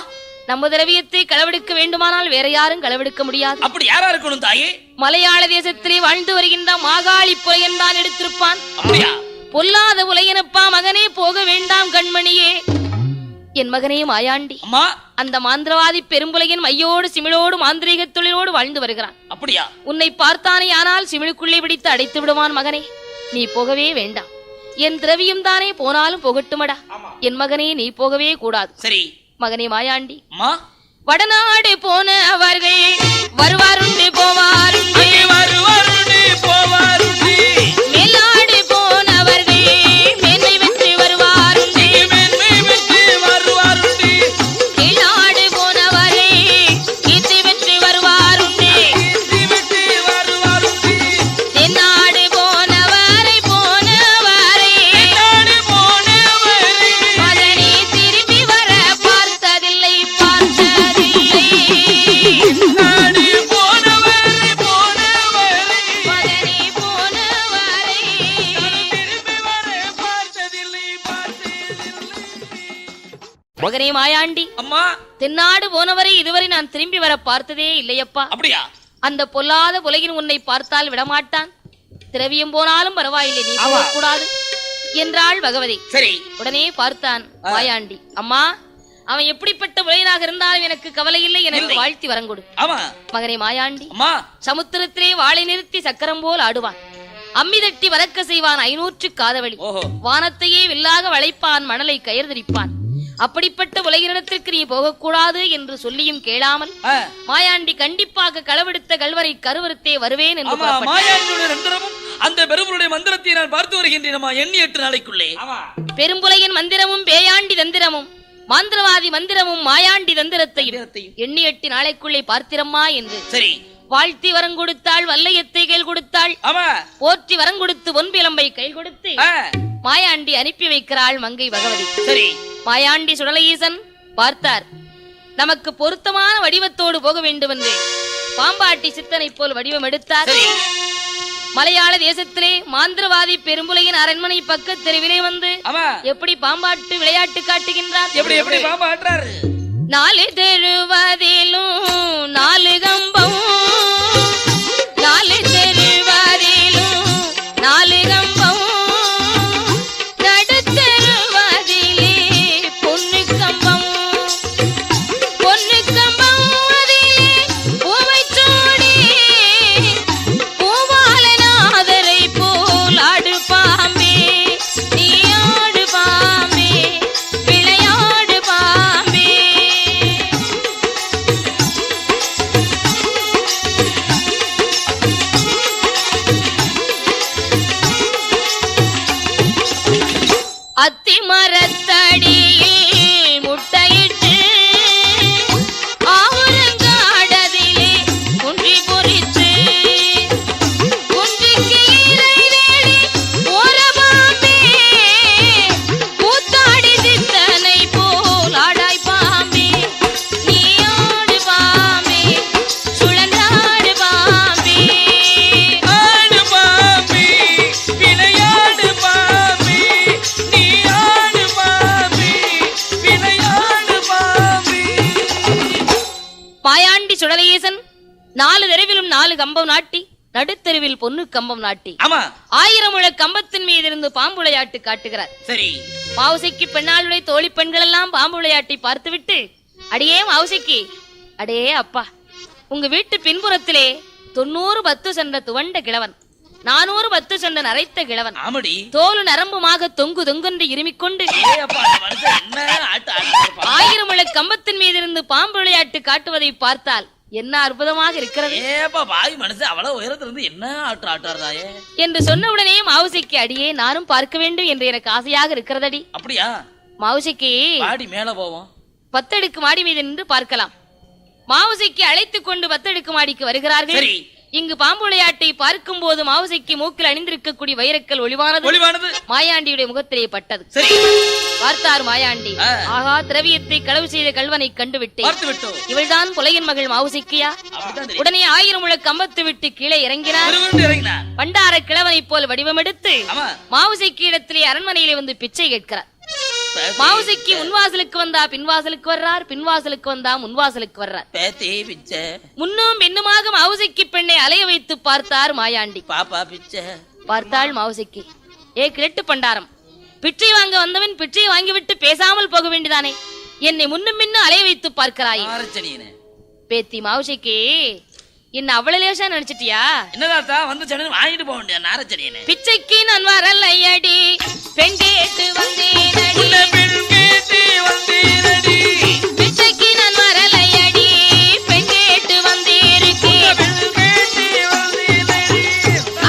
நம்ம திரவியத்தை களவெடுக்க வேண்டுமானால் வேற யாரும் களவெடுக்க முடியாது. அப்படி யாரா இருக்கணும் தாயே? மலையாள தேசத்திலே வாழ்ந்து வருகின்ற மாகாளி புலையன் தான் எடுத்திருப்பான். பொல்லாத புலையனப்பா மகனே, போக வேண்டாம் கண்மணியே. என் மகனே மாயாண்டி, அந்த மாந்திரவாதி பெரும்புலையன் மையோடு சிமிழோடு மாந்திரீக தொழிலோடு வாழ்ந்து வருகிறான். அப்படியா? உன்னை பார்த்தானே ஆனால் சிமிழுக்குள்ளே பிடித்து அடைத்து விடுவான். மகனே, நீ போகவே வேண்டாம். என் திரவியம் தானே போனாலும் போகட்டுமடா. என் மகனே, நீ போகவே கூடாது. சரி மகனே மாயாண்டி, வடநாடு போன அவர்கள் வருவாருண்டு போவாருண்டு, மேலாடு போனவர்கள் மேன்மை வெற்றி வருவாருண்டு, கீழாடு போனவரே கீர்த்தி வெற்றி வருவாருண்டு, தென்னாடு போனவரை மகனே திரும்பி வர பார்த்ததில்லை. மகனே மாயாண்டி, அம்மா, தென்னாடு போனவரை இதுவரை நான் திரும்பி வர பார்த்ததே இல்லையப்பா. அப்படியா? அந்த பொல்லாத உலகின் உன்னை பார்த்தால் விடமாட்டான். திரவியம் போனாலும் பரவாயில்லை, நீ போகக்கூடாது என்றாள் பகவதி. சரி. உடனே பார்த்தான் மாயாண்டி. அம்மா, அவன் எப்படிப்பட்ட உலகனாக இருந்தாலும் எனக்கு கவலை இல்லை, எனக்கு வாழ்த்தி வரங்கொடு. மகனே மாயாண்டி, சமுத்திரத்திலே வாளை நிறுத்தி சக்கரம் போல் ஆடுவான், அம்மி தட்டி வரக்க செய்வான் 500 காதவழி, வானத்தையே வில்லாக வளைப்பான், மணலை கயிறு திரிப்பான், அப்படிப்பட்ட உலகினிடத்திற்கு நீ போகக்கூடாது என்று சொல்லியும் கேளாமல் மாயாண்டி கண்டிப்பாக களவெடுத்த கல்வரை கருவறுத்தே வருவேன் என்று அந்த பெரும்புலைய மந்திரத்தை நான் பார்த்து வருகின்றேன். எண்ணி 8 நாளைக்குள்ளே பெரும்புலையின் மந்திரமும் பேயாண்டி தந்திரமும் மாந்திரவாதி மந்திரமும் மாயாண்டி தந்திரத்தையும் எண்ணி 8 நாளைக்குள்ளே பார்த்திரம்மா என்று சரி வாழ்த்தி வரம் கொடுத்தாள். வல்லையத்தை கையில் கொடுத்தாள். போற்றி வரம் கொடுத்து பொன்பிலம்பை கையில் கொடுத்து மாயாண்டி அனுப்பி வைக்கிறாள் மங்கை பகவதி. சரி மாயாண்டி சுடலையீசன் பார்த்தார். நமக்கு பொருத்தமான வடிவத்தோடு போக வேண்டும் என்று பாம்பாட்டி சித்தனை போல் வடிவம் எடுத்தார். மலையாள தேசத்திலே மாந்திரவாதி பெரும்புலையின் அரண்மனை பக்க தெருவிலே வந்து எப்படி பாம்பாட்டு விளையாட்டு காட்டுகின்றார். எப்படி பாம்பாட்டுறாரு? 4 தெருவதிலும் 4 கம்பம், 4 தெருவதிலும் 4 கம்பம், நடுத்தெருவதிலே பொன்னு கம்பம், பொன்னு கம்பம் அதிலே பூவை சூடி பூவாலநாதரை போல் ஆடு பாம்பே, நீ ஆடு பாம்பே, விளையாடு பாம்பே. அத்தி மரத்தடியில் முட்டையிட்டு ஆவுரங்காடதிலே குன்றி பொறிச்சு குன்றிக்கு இறை தேடி போற பாம்பே, கூத்தாடி சித்தனை போல் ஆடாய் பாம்பே, நீ ஆடு பாம்பே, சுழன்றாடு பாம்பே. ஆடு பாம்பே, விளையாடு பாம்பே, நீ ஆடு பாம்பே, விளையாடு பாம்பே. மாயாண்டி சுடலையீசன் 4 தெருவிலும் 4 கம்பம் நாட்டி நடுத்தெருவில் பொன்னு கம்பம் நாட்டி 1000 முழ கம்பத்தின் மீது இருந்து பாம்பு விளையாட்டு காட்டுகிறார். சரி மாவுசைக்கு பெண்ணாளுடைய தோழி பெண்கள் எல்லாம் பாம்பு விளையாட்டை பார்த்துவிட்டு, அடியே மாவுசைக்கு, அடே அப்பா, உங்க வீட்டு பின்புறத்திலே 90 பத்து சென்ற துவண்ட கிழவன், 400 பத்து சென்ற நரைத்த கிழவன், தோலு நரம்புமாக தொங்கு தொங்கென்று இருமிக்கொண்டு 1000 முழ கம்பத்தின் மீது இருந்து பாம்பு விளையாட்டு காட்டுவதை பார்த்தால் என்ன அற்புதமாக இருக்கிறது என்று சொன்னவுடனே மாவுசைக்கு, அடியே நானும் பார்க்க வேண்டும் என்று எனக்கு ஆசையாக இருக்கிறதடி. அப்படியா? மாவுசைக்கு மேல போவோம், 10 அடுக்கு மாடி மீது நின்று பார்க்கலாம். மாவுசைக்கு அழைத்துக் கொண்டு 10 அடுக்கு மாடிக்கு வருகிறார்கள். இங்கு பாம்பு விளையாட்டை பார்க்கும் போது மாவுசைக்கு மூக்கில் அணிந்திருக்கக்கூடிய வைரக்கல் ஒளிவானது மாயாண்டியுடைய முகத்திலே பட்டது. பார்த்தார் மாயாண்டி, ஆகா, திரவியத்தை களவு செய்த கல்வனை கண்டுவிட்டேன். இவள்தான் புலையின் மகள் மாவுசைக்கியா? உடனே 1000 முழ கம்பத்து விட்டு கீழே இறங்கினார். பண்டார கிழவனை போல் வடிவம் எடுத்து மாவுசைக்கு இடத்திலே அரண்மனையிலே வந்து பிச்சை கேட்கிறார். மாவுசைக்கு முன்வாசலுக்கு வந்தா பின்வாசலுக்கு வர்றார், பின்வாசலுக்கு வந்தா முன்வாசலுக்கு வர்றார். முன்னும் பின்னுமாக மாவுசைக்கு பெண்ணை அலைய வைத்து பார்த்தார் மாயாண்டி. பார்த்தாள் மாவுசைக்கு, ஏ கிழட்டு பண்டாரம், பிச்சை வாங்க வந்தவன் பிச்சை வாங்கிவிட்டு பேசாமல் போக வேண்டியதானே, என்னை முன்னும் பின்னும் அலைய வைத்து பார்க்கிறாயே. பேத்தி மாவுசைக்கு, என்ன அவ்வளவு லேசா நினைச்சிட்டியா? என்னதான் வந்து சென்னை வாங்கிட்டு போக வேண்டிய நாரச்சனியனே. பிச்சைக்கு நான் வரலையடி, பெண் கேட்டு வந்தேனடி, பிச்சைக்கு நான் வரலையடி, பெண் கேட்டு வந்திருக்கேன்,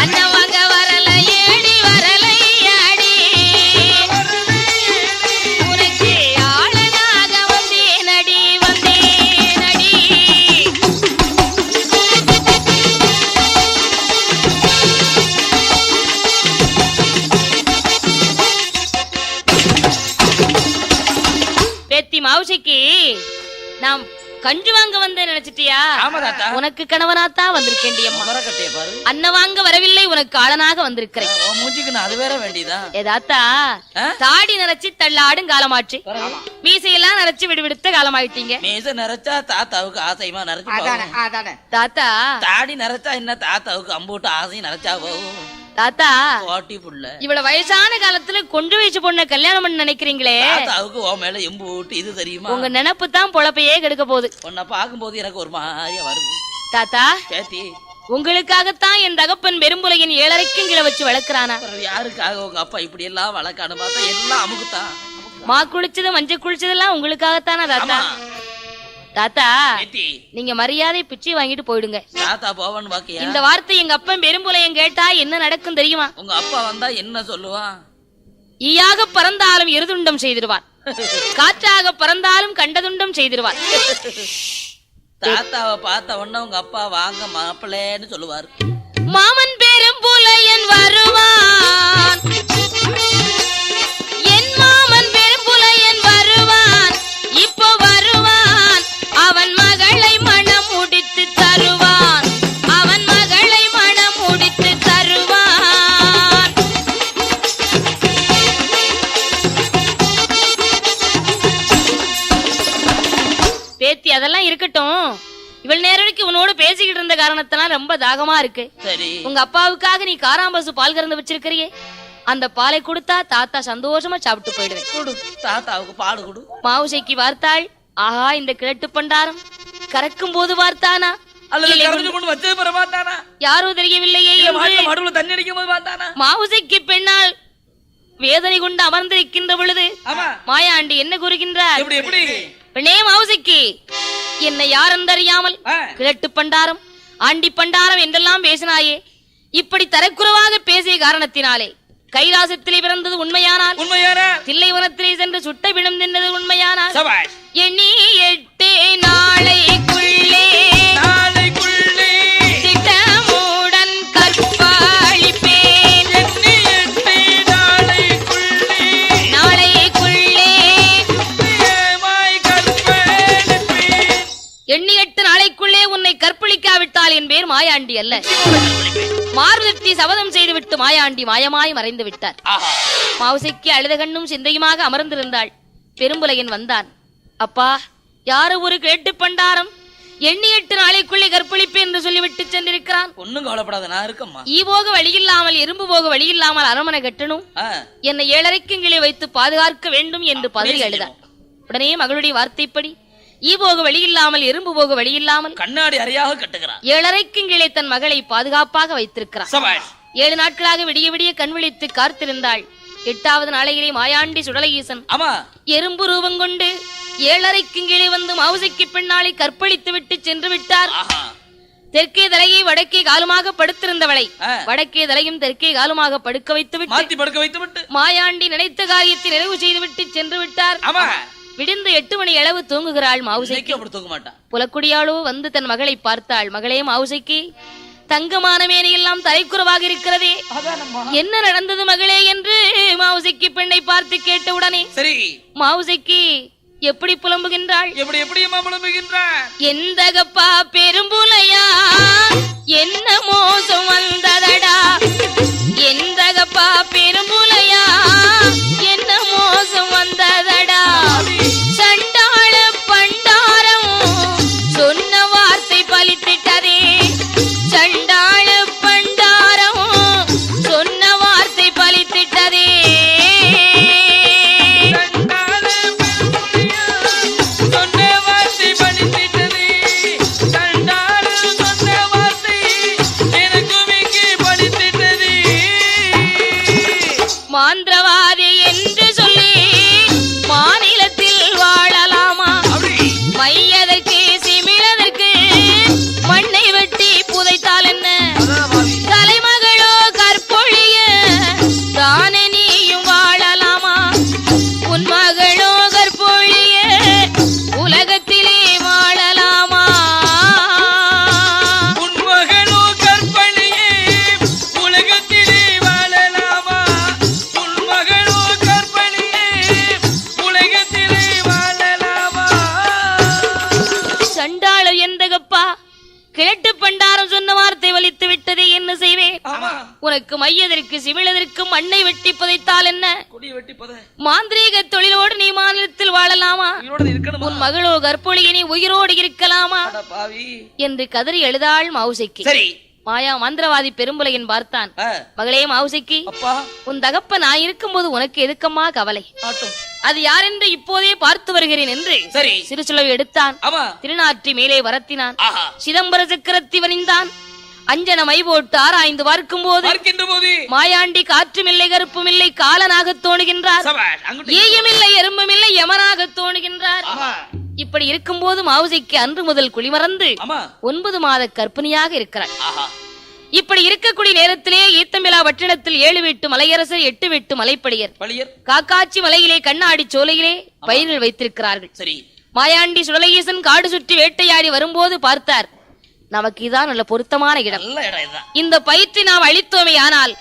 அண்ணன் வாங்க வரலையடி, வரலையடி, உனக்கு ஆளனாக வந்தேனடி, வந்தேனடி. பேத்தி மாவுசைக்கு, நாம் கஞ்சு வாங்க வந்த நினைச்சிட்டியா? உனக்கு கணவனாத்தான் வந்திருக்கேன். அண்ணன் வாங்க வரவில்லை, உனக்கு ஆளனாக வந்திருக்கிறேன். அது வேற வேண்டியதா? ஏதாத்தா தாடி நரைச்சி தள்ளாடும் காலமாச்சு, மீசையெல்லாம் நரைச்சி விடுவிடுத்த காலமாயிட்டீங்க. மீசை நரைச்சா தாத்தாவுக்கு ஆசைமா நரைச்சு, தாத்தா தாடி நரைச்சா என்ன தாத்தாவுக்கு அம்பூட்டு ஆசையும் நரைச்சா போகும். தாத்தா இவ்வளவு வயசான காலத்துல கொஞ்சம் வயசு பொண்ண கல்யாணம் பண்ண நினைக்கிறீங்களே, இது தெரியுமா? உங்க நினைப்பு தான் பொழப்பையே கெடுக்க போகுது. உன்னை பார்க்கும் போது எனக்கு ஒரு மாதிரியா வருது. தாத்தா, உங்களுக்காகத்தான் என் தகப்பன் பெரும்புலையின் 7 அறைக்கும் கீழே வச்சு வளர்க்கிறானா? யாருக்காக உங்க அப்பா இப்படி எல்லாம் வளர்க்கான்னு பார்த்தா எல்லாம் அமுக்குத்தான். மா குளிச்சது மஞ்சள் குளிச்சதெல்லாம் உங்களுக்காகத்தானா தாத்தா? தாத்தா நீங்க மரியாதை பிச்சை வாங்கிட்டு போயிடுங்க. தாத்தா போவான்னு பாக்கியா? இந்த வார்த்தை எங்க அப்பன் பெரும்புலையன் கேட்டா என்ன நடக்கும் தெரியுமா? உங்க அப்பா வந்தா என்ன சொல்லுவான்? ஈயாக பறந்தாலும் எருதுண்டம் செய்திருவான், காற்றாக பறந்தாலும் கண்டதுண்டம் செய்திருவான். தாத்தாவை பார்த்த உடனே உங்க அப்பா வாங்க மாப்பிள்ளைன்னு சொல்லுவாரு. மாமன் பெரும்புலையன் வருவான், என் மாமன் பெரும்புலையன் வருவான், இப்போ வருவான், அவன் மகளை மனம் முடித்து தருவான், அவன் மகளை மனம் முடித்து தருவான். பேத்தி அதெல்லாம் இருக்கட்டும், இவள் நேரடிக்கு உன்னோடு பேசிக்கிட்டு இருந்த காரணத்தினால ரொம்ப தாகமா இருக்கு. உங்க அப்பாவுக்காக நீ காராம்பசு பால் கறந்து வச்சிருக்கிறியே, அந்த பாலை கொடுத்தா தாத்தா சந்தோஷமா சாப்பிட்டு போயிடுவேன். கொடு தாத்தாவுக்கு பால் கொடு. மாவுசைக்கு வார்த்தாள், ஆஹா இந்த கிழட்டு பண்டாரம் கறக்கும் போது வார்த்தானா யாரோ தெரியவில்லையே. மாவுசைக்கு பெண்ணால் வேதனை கொண்டு அமர்ந்திருக்கின்ற பொழுது மாயாண்டி என்ன கூறுகின்றார்? பெண்ணே மாவுசைக்கு, என்னை யாரென்றறியாமல் கிழட்டு பண்டாரம் ஆண்டி பண்டாரம் என்றெல்லாம் பேசினாயே, இப்படி தரக்குறைவாக பேசிய காரணத்தினாலே கைலாசத்திலே பிறந்தது உண்மையானால், தில்லைவனத்திலே சென்று சுட்ட விடம் தின்னது உண்மையானால், எண்ணி 8 நாளைக்குள்ளே திட்டமுடன் கற்பாளிப்பேன். எண்ணி 8 நாளைக்குள்ளே உன்னை கற்பழிக்காவிட்டால் என் பேர் மாயாண்டி அல்ல. மார்வதி சபதம் செய்துவிட்டு மாயாண்டி மாயமாய் மறைந்து விட்டார். மாவுசைக்கு அழுத கண்ணும் சிந்தையுமாக அமர்ந்திருந்தாள். பெரும்புலையன் வந்தான். அப்பா, யாரு ஒரு கேட்டு பண்டாரம் எண்ணி 8 நாளைக்குள்ளே கற்பழிப்பேன் என்று சொல்லிவிட்டு சென்றிருக்கிறான். ஒண்ணும் கவலைப்படாத, நான் இருக்கம்மா. ஈ போக வழியில்லாமல் எறும்பு போக வழியில்லாமல் அரமனை கட்டணும், என்னை 7:30 கீழே வைத்து பாதுகாக்க வேண்டும் என்று பதறி அழுதார். உடனே மகளுடைய வார்த்தைப்படி ஈ போக வழியில்லாமல் எறும்பு போக வழியில்லாமல் கண்ணாடி அறையாக கட்டுகிறார். 7:30 கீழே தன் மகளை பாதுகாப்பாக வைத்திருக்கிறார். 7 நாட்களாக விடிய விடிய கண் விழித்து காத்திருந்தாள். 8வது நாளையிலே மாயாண்டி சுடலையீசன் எறும்பு ரூபம் கொண்டு 7:30 கீழே வந்து மாவுசைக்கு பெண்ணாளை கற்பழித்து விட்டு சென்று விட்டார். தெற்கே தலையை வடக்கே காலுமாக படுத்திருந்தவளை வடக்கே தலையும் தெற்கே காலுமாக படுக்க வைத்து மாயாண்டி நினைத்த காரியத்தை நிறைவு செய்துவிட்டு சென்று விட்டார். விடிந்து 8 மணி அளவு தூங்குகிறாள் மாவுசைக்கு. புலக்குடியாளோ வந்து தன் மகளை பார்த்தாள். மகளே மாவுசைக்கு, தங்கமான மேனையெல்லாம் தலைக்குறவாக இருக்கிறதே, என்ன நடந்தது மகளே என்று மாவுசைக்கு பெண்ணை பார்த்து கேட்டவுடனே மாவுசைக்கு எப்படி புலம்புகின்றாள்? எந்தகப்பா பெரும்புலையா, என்ன மோசம் வந்ததடா, எந்தகப்பா பெரும்புலையா, என்ன மோசம் வந்ததடா, சண்டாள பண்டாரம் சொன்ன வார்த்தை பலித்திட்டதே, சண்டாள பண்டாரம் சொன்ன வார்த்தை பலித்திட்டதே. மாந்திரவாதி என்று சொல்லி மாநிலத்தில் வாழலாமா? மையதற்கு சிமிழதற்கு மண்ணை வெட்டி புதைத்தால் என்ன? தலைமகளோ கற்பொழிய தானே நீயும் வாழலாமா? உன் மகளோ கற்பொழிய உலகத்திலே வாழலாமா? உன் மகளோ கற்பழியே உலகத்திலே வாழலாமா? உன் மகளோ கற்பழியே உலகத்திலே வாழலாமா? சண்டாள எந்தகப்பா, கிழட்டு பண்டாரம் சொன்ன வார்த்தை வலித்து விட்டதே, என்ன செய்வேன்? உனக்கு மையதற்கு சிமிழதற்கு மண்ணை வெட்டி புதைத்தால் என்ன? மாந்திரீக தொழிலோடு நீ மாநிலத்தில் வாழலாமா? உன் மகளோ கற்பொழியை நீ உயிரோடு இருக்கலாமா என்று கதறி எழுதாள் மாவுசைக்கு. மாயா மந்திரவாதி பெரும்புலையன் பார்த்தான். மகளே மாவுசைக்கு, உன் தகப்ப நான் இருக்கும் போது உனக்கு எதுக்கம்மா கவலை? அது யாரென்று இப்போதே பார்த்து வருகிறேன் என்று சிறுசுளவை எடுத்தான். திருநாற்றி மேலே வரத்தினான். சிதம்பர சக்கரத்தி வணிந்தான். அஞ்சன மை போட்டு ஆராய்ந்து பார்க்கும் போது மாயாண்டி காற்றும் இல்லை கருப்பும் இல்லை காலனாக தோணுகின்றார். ஈயும் இல்லை எறும்பும் இல்லை யமனாக தோணுகின்றார். இப்படி இருக்கும் போது மாவுசைக்கு அன்று முதல் குளிமறந்து 9 மாத கர்ப்பிணியாக இருக்கிறார். இப்படி இருக்கக்கூடிய நேரத்திலே ஈத்தம்பிலா பட்டினத்தில் 7 வீட்டு மலையரசர் 8 வீட்டு மலைப்படியர் காக்காட்சி மலையிலே கண்ணாடி சோலையிலே பயிர்கள் வைத்திருக்கிறார்கள். மாயாண்டி சுடலையீசன் காடு சுற்றி வேட்டையாடி வரும்போது பார்த்தார், நமக்கு இதான் நல்ல பொருத்தமான இடம். இந்த பயிற்சி நாம் அளித்தோமே ஆனால்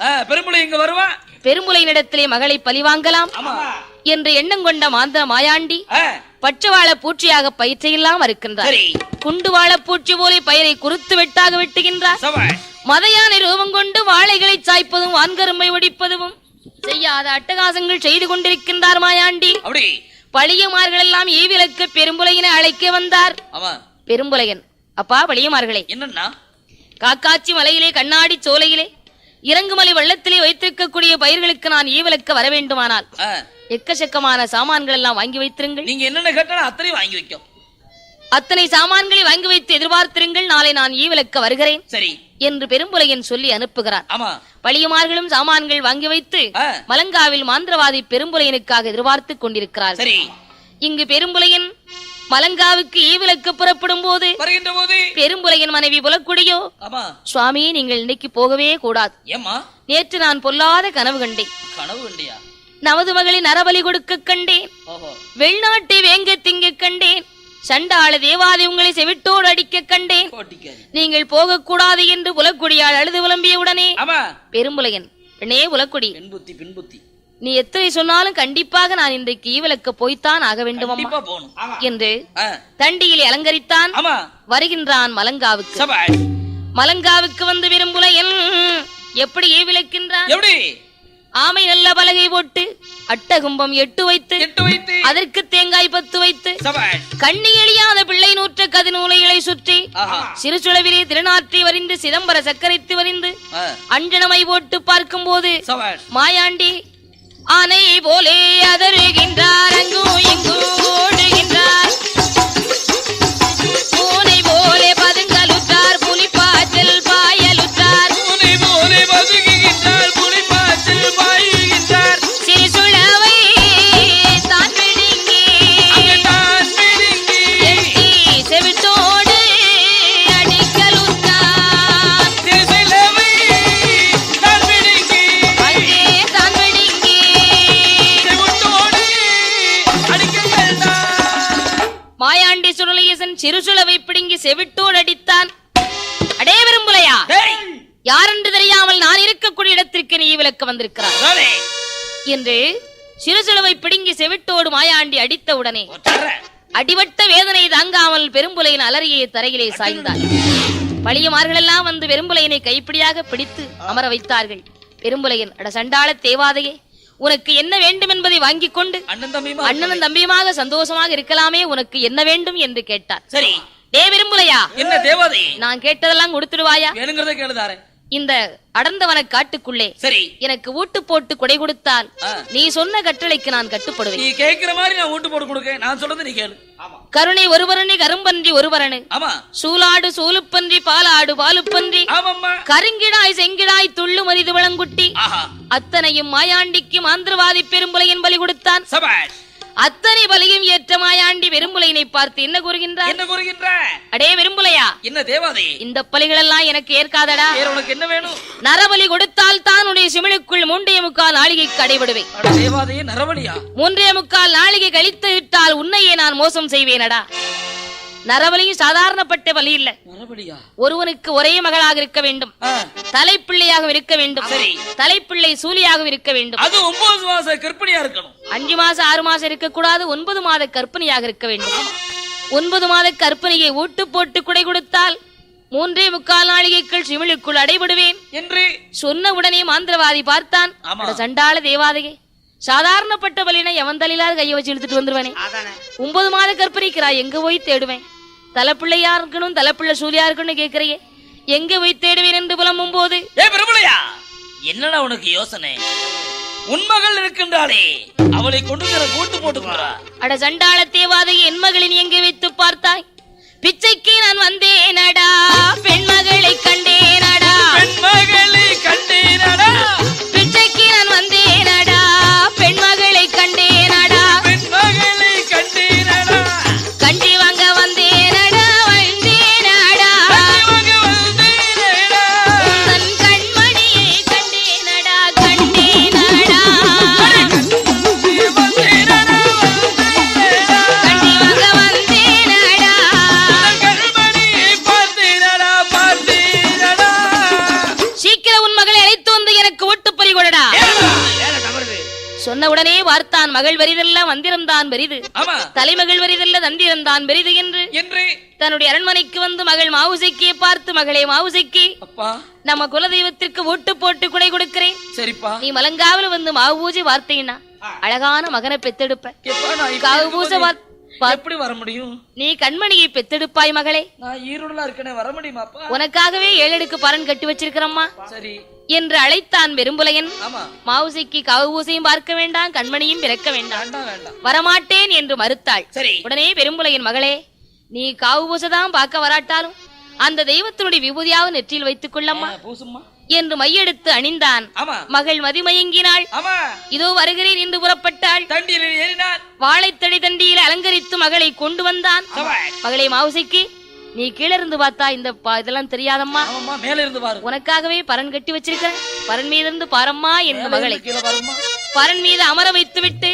பெரும்புலையினிடத்திலே மகளை பழிவாங்கலாம் என்று எண்ணம் கொண்ட மாந்த மாயாண்டி பச்சவாழ பூச்சியாக பயிற்சியெல்லாம் இருக்கின்றார். குண்டுவாழ பூச்சி போல பயிரை குறுத்து வெட்டாக வெட்டுகின்றார். மதையான ரூபம் கொண்டு வாழைகளை சாய்ப்பதும் வான்கரும்பை ஒடிப்பதும் செய்யாத அட்டகாசங்கள் செய்து கொண்டிருக்கின்றார் மாயாண்டி. பழியமார்கள் எல்லாம் ஈவிலக்கு பெரும்புலையினை அழைக்க வந்தார். பெரும்புலையன், அப்பா பழியமார்களே, என்னன்னா காக்காட்சி மலையிலே கண்ணாடி சோலையிலே இறங்குமலை வெள்ளத்திலே வைத்திருக்கக்கூடிய பயிர்களுக்கு நான் ஈவிலக்க வர வேண்டுமானால் எக்கச்சக்கமான சாமான்கள் எல்லாம் வாங்கி வைத்திருங்கள். நீங்க என்னென்ன கேட்டாலும் அத்தனை வாங்கி வைக்கும். அத்தனை சாமான்களை வாங்கி வைத்து எதிர்பார்த்திருங்கள், நாளை நான் ஈவிலக்க வருகிறேன் சரி என்று பெரும்புலையன் சொல்லி அனுப்புகிறார். பழியமார்களும் சாமான்கள் வாங்கி வைத்து மலங்காவில் மாந்திரவாதி பெரும்புலையனுக்காக எதிர்பார்த்து கொண்டிருக்கிறார். இங்கு பெரும்புலையன் மலங்காவுக்கு ஈவிலக்கு புறப்படும் போது பெரும்புலையன் மனைவி புலக்குடியோ, சுவாமி நீங்கள் இன்னைக்கு போகவே கூடாது. நேற்று நான் பொல்லாத கனவு கண்டேன். நமது மகளின் நரபலி கொடுக்க கண்டேன். வெளிநாட்டை வேங்க திங்க கண்டேன். சண்டாள தேவாதி உங்களை செவிட்டோடு அடிக்க கண்டேன். நீங்கள் போக கூடாது என்று புலக்குடியால் அழுது புலம்பிய உடனே பெரும்புலையன், புலக்குடி, நீ எத்தனை சொன்னாலும் கண்டிப்பாக நான் இன்றைக்கு ஈவிலக்க போய்த்தான் ஆக வேண்டும் என்று தண்டியில் அலங்கரித்தான். வருகின்றான் மலங்காவுக்கு. மலங்காவுக்கு வந்து பெரும்புலையன் எப்படி ஈவிலக்கின்றான்? ஆமை நல்ல பலகை போட்டு அட்டகும்பம் 8 வைத்து அதற்கு தேங்காய் 10 வைத்து கண்ணி எழியாத பிள்ளை நூற்ற கதிநூலைகளை சுற்றி சிறுசுளவிலே திருநாற்றி வரிந்து சிதம்பர சக்கரைத்து வரிந்து அஞ்சனமை போட்டு பார்க்கும் போது மாயாண்டி ஆனை போலே அதருகின்றார். அங்கும் இங்கும் ஓடுகின்றார். பூனை போலே பதுங்கலுற்றார். புலிப்பாய்ச்சல் பாயலுற்றார். சிறுசுளவை தான் பிடுங்கி செவிட்டோடு அடிக்கலுற்றார். மாயாண்டி சுடலையீசன் சிறுசுளவை பிடுங்கி செவிட்டோடு அடித்தான். அடே பெரும்புலையா, யாரென்று தெரியாமல் நான் இருக்கக்கூடிய இடத்திற்கு நீ விளக்க வந்திருக்கிறார் என்று சிறுசுளவை பிடுங்கி செவிட்டோடு மாயாண்டி அடித்த உடனே அடிபட்ட வேதனை தாங்காமல் பெரும்புலையின் அலறியை தரையிலே சாய்ந்தார். பழியமார்கள் எல்லாம் வந்து பெரும்புலையனை கைப்பிடியாக பிடித்து அமர வைத்தார்கள். பெரும்புலையன், அட சண்டாள தேவாதையே, உனக்கு என்ன வேண்டும் என்பதை வாங்கிக் கொண்டு அண்ணனும் தம்பியுமாக சந்தோஷமாக இருக்கலாமே, உனக்கு என்ன வேண்டும் என்று கேட்டார். சரி டே பெரும்புலையா, என்ன தேவாதை, நான் கேட்டதெல்லாம் கொடுத்துடுவாயா? இந்த அடர்ந்தவன காட்டுக்குள்ளே சரி எனக்கு ஊட்டு போட்டு கொடை கொடுத்தால் நீ சொன்ன கட்டளைக்கு நான் கட்டுப்படுவேன். நீ கேக்குற மாதிரி நான் ஊட்டு போட்டு கொடுக்க, நான் சொல்றது நீ கேளு. கருணை ஒருவரணி கரும்பன்றி ஒருவரணு, சூலாடு சூலுப்பன்றி பாலாடு பாலுப்பன்றி, கருங்கிடாய் செங்கிடாய் துள்ளு மரிது வளங்குட்டி, அத்தனையும் மாயாண்டிக்கு மாந்திரவாதி பெரும்புலையின் பலி கொடுத்தான். அத்தனை பலியும் ஏற்ற மாயாண்டி பெரும்புலையினை பார்த்து என்ன கூறுகின்றார்? என்ன கூறுகின்றார்? அடே பெரும்புலையா, என்ன தேவாதே, இந்த பலிகள் எல்லாம் எனக்கு ஏற்காதடா. உனக்கு என்ன வேணும்? நரபலி கொடுத்தால் தான் உடைய சிமிழுக்குள் 3.25 நாளிகைக்கு அடைபடுவேன். தேவாதையே நரபலியா? 3.25 நாளிகை கழித்து விட்டால் உன்னையே நான் மோசம் செய்வேனடா. நரபலியும் சாதாரணப்பட்ட பலி இல்ல. ஒருவனுக்கு ஒரே மகளாக இருக்க வேண்டும், தலைப்பிள்ளையாக இருக்க வேண்டும், தலைப்பிள்ளை சூலியாக இருக்க வேண்டும். அது 9 மாச கர்ப்பிணியா இருக்கணும். 5 மாசம் 6 மாசம் இருக்க கூடாது, 9 மாத கர்ப்பிணியாக இருக்க வேண்டும். 9 மாத கர்ப்பிணியை ஊட்டு போட்டு குடை கொடுத்தால் 3.25 நாளிகைக்குள் சிமிழுக்குள் அடைபடுவேன் என்று சொன்ன உடனே மாந்திரவாதி பார்த்தான். சண்டாள தேவாதையே, சாதாரணப்பட்ட பலினை எவன் தலையிலாவது கையை வச்சு இழுத்துட்டு வந்துருவானே, 9 மாத கற்பிக்கிறாய், எங்க போய் தேடுவேன்? தலைப்பிள்ளையா இருக்கணும், தலைப்பிள்ளை சூலியா இருக்கணும் கேக்குறையே, எங்க போய் தேடுவேன் என்று புலம்பும் போது என்னடா உனக்கு யோசனை? உன்மகள் இருக்கின்றாளே, அவளை கொண்டு கூட்டு போட்டு. அட சண்டாள தேவாதையை, என் மகளின் எங்கே வைத்து பார்த்தாய்? பிச்சைக்கு நான் வந்தேனடா, பெண் மகளை கண்டேனடா. மகள் வரிதல்ல மந்திரம்தான் பெரிது, தலைமகள் வரிதல்ல தந்திரம்தான் பெரிது என்று தன்னுடைய அரண்மனைக்கு வந்து மகள் மாவுசைக்கியை பார்த்து, மகளே மாவுசைக்கி, நம்ம குலதெய்வத்திற்கு ஓட்டு போட்டு குடை கொடுக்கிறேன், சரிப்பா, நீ மலங்காவில வந்து மாவு பூஜை வார்த்தைனா அழகான மகனை பெத்தெடுப்ப. எப்படி வர முடியும்? நீ கண்மணியை பெத்தெடுப்பாய் மகளே. நான் ஈரோடுல இருக்கனே, வர முடியுமாப்பா? உனக்காகவே 7 அடுக்கு பரன் கட்டி வச்சிருக்கிறம்மா. சரி என்று அழைத்தான் பெரும்புலையன். மாவுசைக்கு காவு பூசையும் பார்க்க வேண்டாம், கண்மணியும் பிறக்க வேண்டாம், வரமாட்டேன் என்று மறுத்தாள். உடனே பெரும்புலையன், மகளே நீ காவு பூசைதான் பார்க்க வராட்டாலும் அந்த தெய்வத்தினுடைய விபூதியாவது நெற்றியில் வைத்துக் கொள்ளம்மா என்று மையெடுத்து அணிந்தான். மகள் மதிமயங்கினாள். இதோ வருகிறேன் என்று புறப்பட்டாள். வாழைத்தடி தண்டியில் அலங்கரித்து மகளை கொண்டு வந்தான். மகளை மாவுசைக்கு, நீ கீழே இருந்து பார்த்தா இந்த இதெல்லாம் தெரியாதம்மா, மேல இருந்து பாரு, உனக்காகவே பரன் கட்டி வச்சிருக்க, பரன் மீது இருந்து பாரம்மா என்று மகளை பரன் மீது அமர வைத்து விட்டு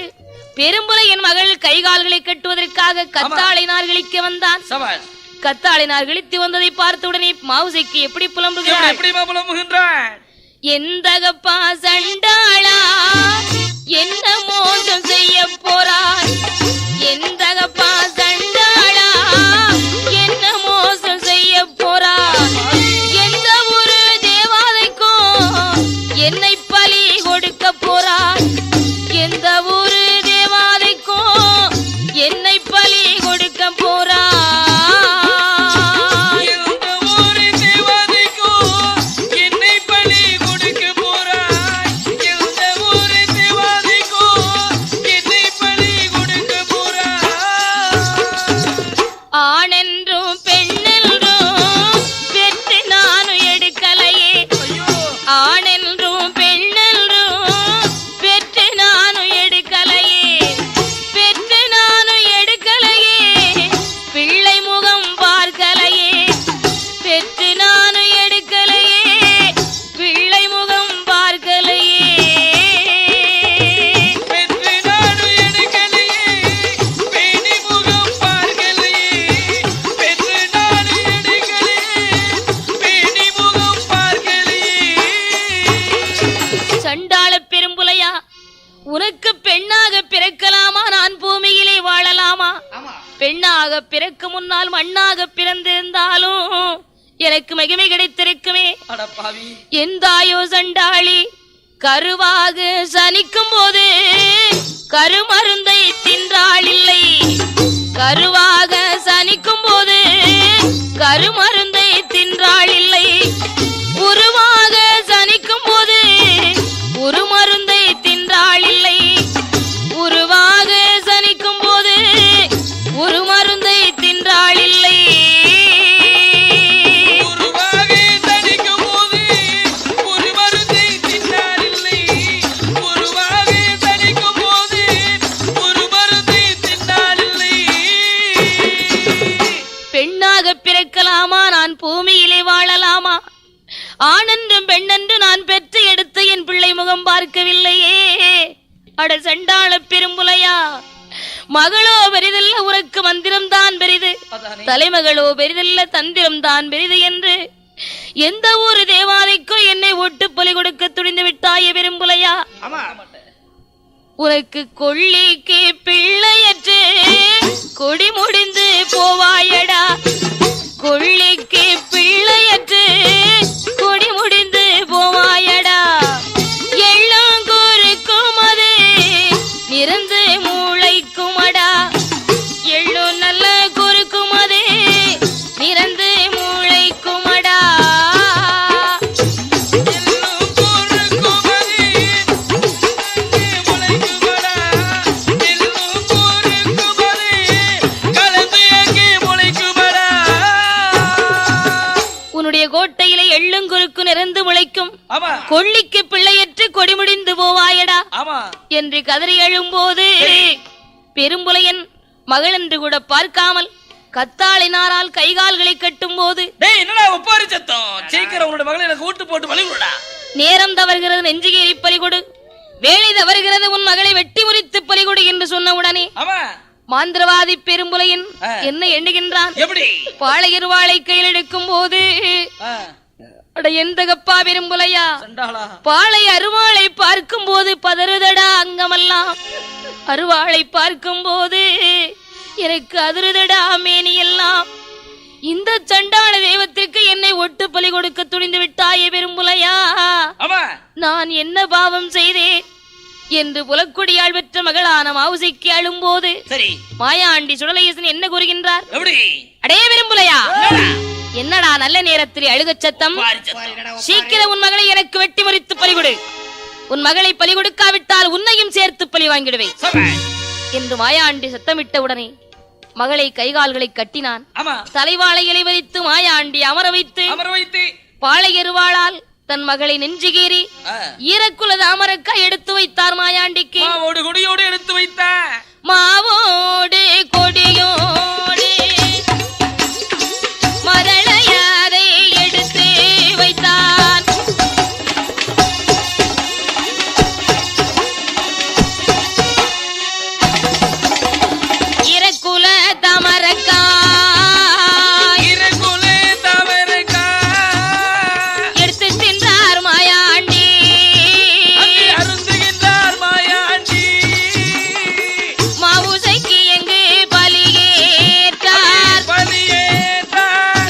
பெரும்புலை என் மகள் கைகால்களை கட்டுவதற்காக கத்தாழை நார்களிக்க வந்தான். கத்தாழை நார்களித்து வந்ததை பார்த்தவுடனே மாவுசைக்கு எப்படி புலம்புகிறான்? எந்தகப்பா சண்டாளா என்ன மோசம் செய்ய போறாய், எந்தகப்பா சண்டாளா என்ன மோசம் செய்ய போறாய், எந்த ஒரு தேவாதைக்கும் என்னை பலி கொடுக்க போறாய், எந்த ஒரு தேவாதைக்கும் என்னை பலி கொடுக்க போறாய். உனக்கு பெண்ணாக பிறக்கலாமா, நான் பூமியிலே வாழலாமா? பெண்ணாக பிறக்க முன்னால் மண்ணாக பிறந்திருந்தாலும் எனக்கு மகிமை கிடைத்திருக்குமே. என் தாயோ சண்டாளி கருவாக சனிக்கும் போது கருமருந்தை தின்றாள் இல்லை, கருவாக சனிக்கும் போது கருமருந்தை தின்றாள் இல்லை, உருவாக சனிக்கும் போது ஒரு மருந்தை தின்றாள் இல்லை, உருவாக சனிக்கும் போது ஒரு மருந்தை தின்றாள் இல்லை, உருவாக சனிக்கும் போது ஒரு மருந்தை தின்றாள் இல்லை, உருவாக சனிக்கும் போது ஒரு மருந்தை தின்றாள் இல்லை. பெண்ணாக பிறக்கலாமா, நான் பூமியிலே வாழலாமா? ஆணென்றும் பெண்ணென்று நான் பெற்று எடுத்து என் பிள்ளை முகம் பார்க்கவில்லையே. அட சண்டாள பெரும்புலையா, மகளோ பெரிதல்ல உனக்கு மந்திரம் தான் பெரிது, தலைமகளோ பெரிதல்ல தந்திரம் தான் பெரிது என்று எந்த ஒரு தேவாதைக்கும் என்னை ஒட்டு பலி கொடுக்க துணிந்து விட்டாய பெரும்புலையா. உனக்கு கொள்ளிக்கு பிள்ளையற்று கொடி முடிந்து போவாயடா, கொள்ளிக்கு பிள்ளையற்று கொடி முடிந்து போவாயடா, எள்ளங்கூருக்கும் அது நிறந்து மூளைக்குமடா, எள்ளு நல்ல கூருக்கும் அது நிறந்து மூளைக்குமடா, கோட்டையிலே எள்ளுங்குருக்கு நிறந்து முளைக்கும், கொள்ளிக்கு பிள்ளையற்று கொடி முடிந்து போவாயடா என்று கதறி எழும்போது பெரும்புலையன் மகள் என்று கூட பார்க்காமல் கத்தாளினாரால் கைகால்களை கட்டும் போது, நேரம் தவறுகிறது நெஞ்சுகேறி பறிகொடு, வேலை தவறுகிறது உன் மகளை வெட்டி முறித்து பறிகொடு என்று சொன்ன உடனே மாந்திரவாதி பெரும்புலையன் என்ன எண்ணுகின்றான்? பாளையர் வாழை கையில் எடுக்கும் போது எந்தகப்பா பெரும்புலையா, பாளை அருவாளை பார்க்கும் போது பதறுதடா அங்கமெல்லாம், அருவாளை பார்க்கும் போது எனக்கு அதிருதடா மேனி எல்லாம். இந்த சண்டாள தெய்வத்திற்கு என்னை ஒட்டு பலி கொடுக்க துணிந்து விட்டாயே பெரும்புலையா, நான் என்ன பாவம் செய்தேன் என்று புலக்குடியாள் பெற்ற மகளான மாவுசைக்கு அழும்போது மாயாண்டி சுடலையேசன் என்ன கூறுகின்றார்? அடே பெரும்புலையா, என்னடா நல்ல நேரத்தில் அழுகச் சத்தம்? சீக்கிரம் உன் மகளை எனக்கு வெட்டி முறித்து பலிகொடு. உன் மகளை பலி கொடுக்காவிட்டால் உன்னையும் சேர்த்து பலி வாங்கிடுவேன் என்று மாயாண்டி சத்தமிட்ட உடனே மகளை கைகால்களை கட்டினான். தலைவாளை இலைவரித்து மாயாண்டி அமர வைத்து பாளையருவாளால் தன் மகளை நெஞ்சுகேறி ஈரக்குலத அமரக்கா எடுத்து வைத்தார். மாயாண்டிக்கு கொடியோடு எடுத்து வைத்தார். மாவோடு கொடியோடு மரளையாரை எடுத்து வைத்தார். ஈரக்குல தமரக்கா எடுத்து தின்றார் மாயாண்டி. மாவுசைக்கு எங்கு பலியேற்றார்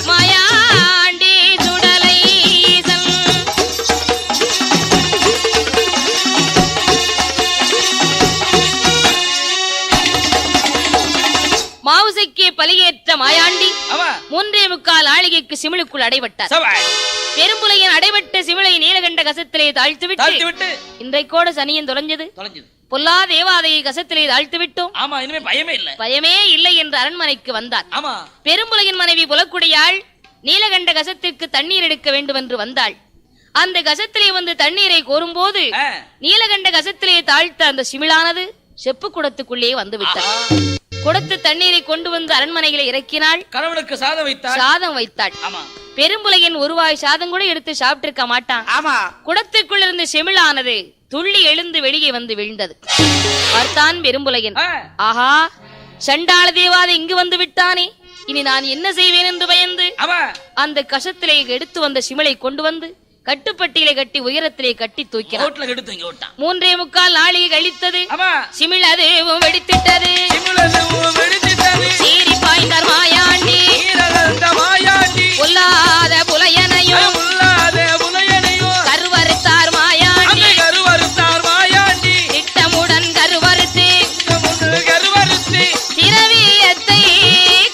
மாயாண்டி சுடலையேசன். மாவுசைக்கு பலியேற்ற மாயாண்டி 3.25 ஆளிகைக்கு சிமிழுக்குள் அடைபட்டார். பெரும்புலையின் அடைபட்ட சிமிழை நீலகண்ட கசத்திலே தாழ்த்துவிட்டு இன்றைக்கோட சனியன் தொலைஞ்சது. பொல்லா தேவாதையை கசத்திலே தாழ்த்து விட்டோம். பயமே இல்லை என்று அரண்மனைக்கு வந்தார். பெரும்புலையின் மனைவி புலக்குடியாள் நீலகண்ட கசத்திற்கு தண்ணீர் எடுக்க வேண்டும் என்று வந்தாள். அந்த கசத்திலே வந்து தண்ணீரை கோரும்போது நீலகண்ட கசத்திலே தாழ்த்த அந்த சிமிழானது செப்பு குடத்துக்குள்ளே வந்து விட்டார். குடத்து தண்ணீரை கொண்டு வந்து அரண்மனையில இறக்கினாள். கணவனுக்கு சாதம் வைத்தாள். பெரும்புலையின் ஒரு வாய் சாதம் கூட எடுத்து சாப்பிட்டிருக்க மாட்டான். குடத்துக்குள் இருந்து செமிழானது துள்ளி எழுந்து வெளியே வந்து விழுந்தது. பார்த்தான் பெரும்புலையன், ஆஹா, சண்டாள தேவாதை இங்கு வந்து விட்டானே, இனி நான் என்ன செய்வேன் என்று பயந்து அந்த கசத்திலே எடுத்து வந்த சிமிழை கொண்டு வந்து கட்டுப்பட்டியிலே கட்டி உயரத்திலே கட்டி தூக்கினான். 3.25 நாளிகை கழித்தது. சிமிழ் அதுவும் வெடித்திட்டது. சீறி பாய்ந்தார் மாயாண்டி. பொல்லாத புலையனையும் கருவறுத்தார் மாயாண்டி. திட்டமுடன் கருவறுத்து திரவியத்தை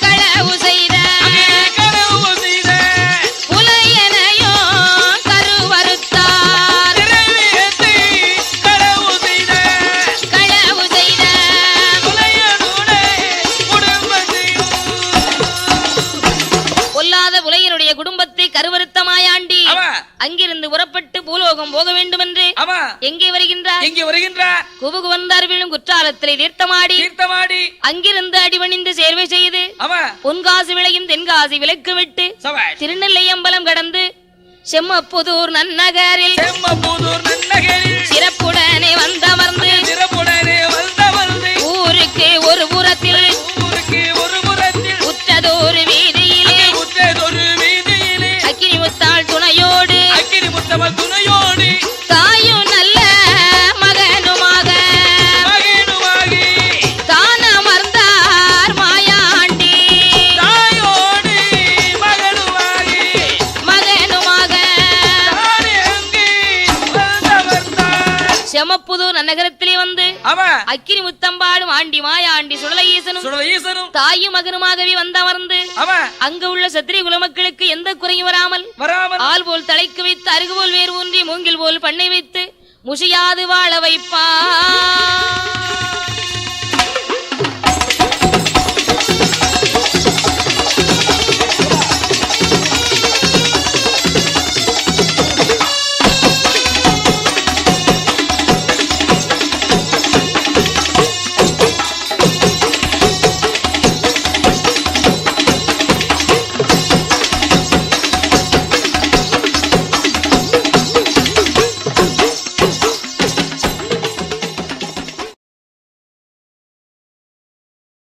களவு செய்த புலையனையும் கருவறுத்தார். களவு செய்த பொல்லாத புலையனுடைய குடும்பத்தை கருவறுத்த மாயாண்டி அங்கிருந்து புறப்பட்டு பூலோகம் போக வேண்டும் என்று எங்கே வருகின்றார்? குபுகுவந்தார் விழும் குற்றாலத்திலே தீர்த்தமாடி அங்கிருந்து அடிவணிந்து சேர்வை செய்து பொன்காசு விளையும் தென்காசி விலக்கு விட்டு திருநெல்லை அம்பலம் கடந்து செம்மப்புதூர் நன்னகரில் சிறப்புடனே வந்தமர்ந்து ஊருக்கு ஒரு புறத்தில் உற்றதொரு வீதியிலே அக்கினி முத்தாள் துணையோடு தாயும் நல்ல மகனுமாக தான் அமர்ந்தார் மாயாண்டி. மகனுமாக செமப்புதூர் நன்னகரத்திலே வந்து அக்கினி முத்தம்பாடும் ஆண்டி மாயாண்டி சுடலையேசனும் தாயும் மகனுமாகவே வந்தமர்ந்து அங்கு உள்ள சத்திரிய குலமக்களுக்கு எந்த குறையும் வராமல் ஆள் போல் தலைக்கு வைத்து அருகு போல் வேறு ஊன்றி மூங்கில் போல் பண்ணை வைத்து முஷியாது வாழ வைப்பான்.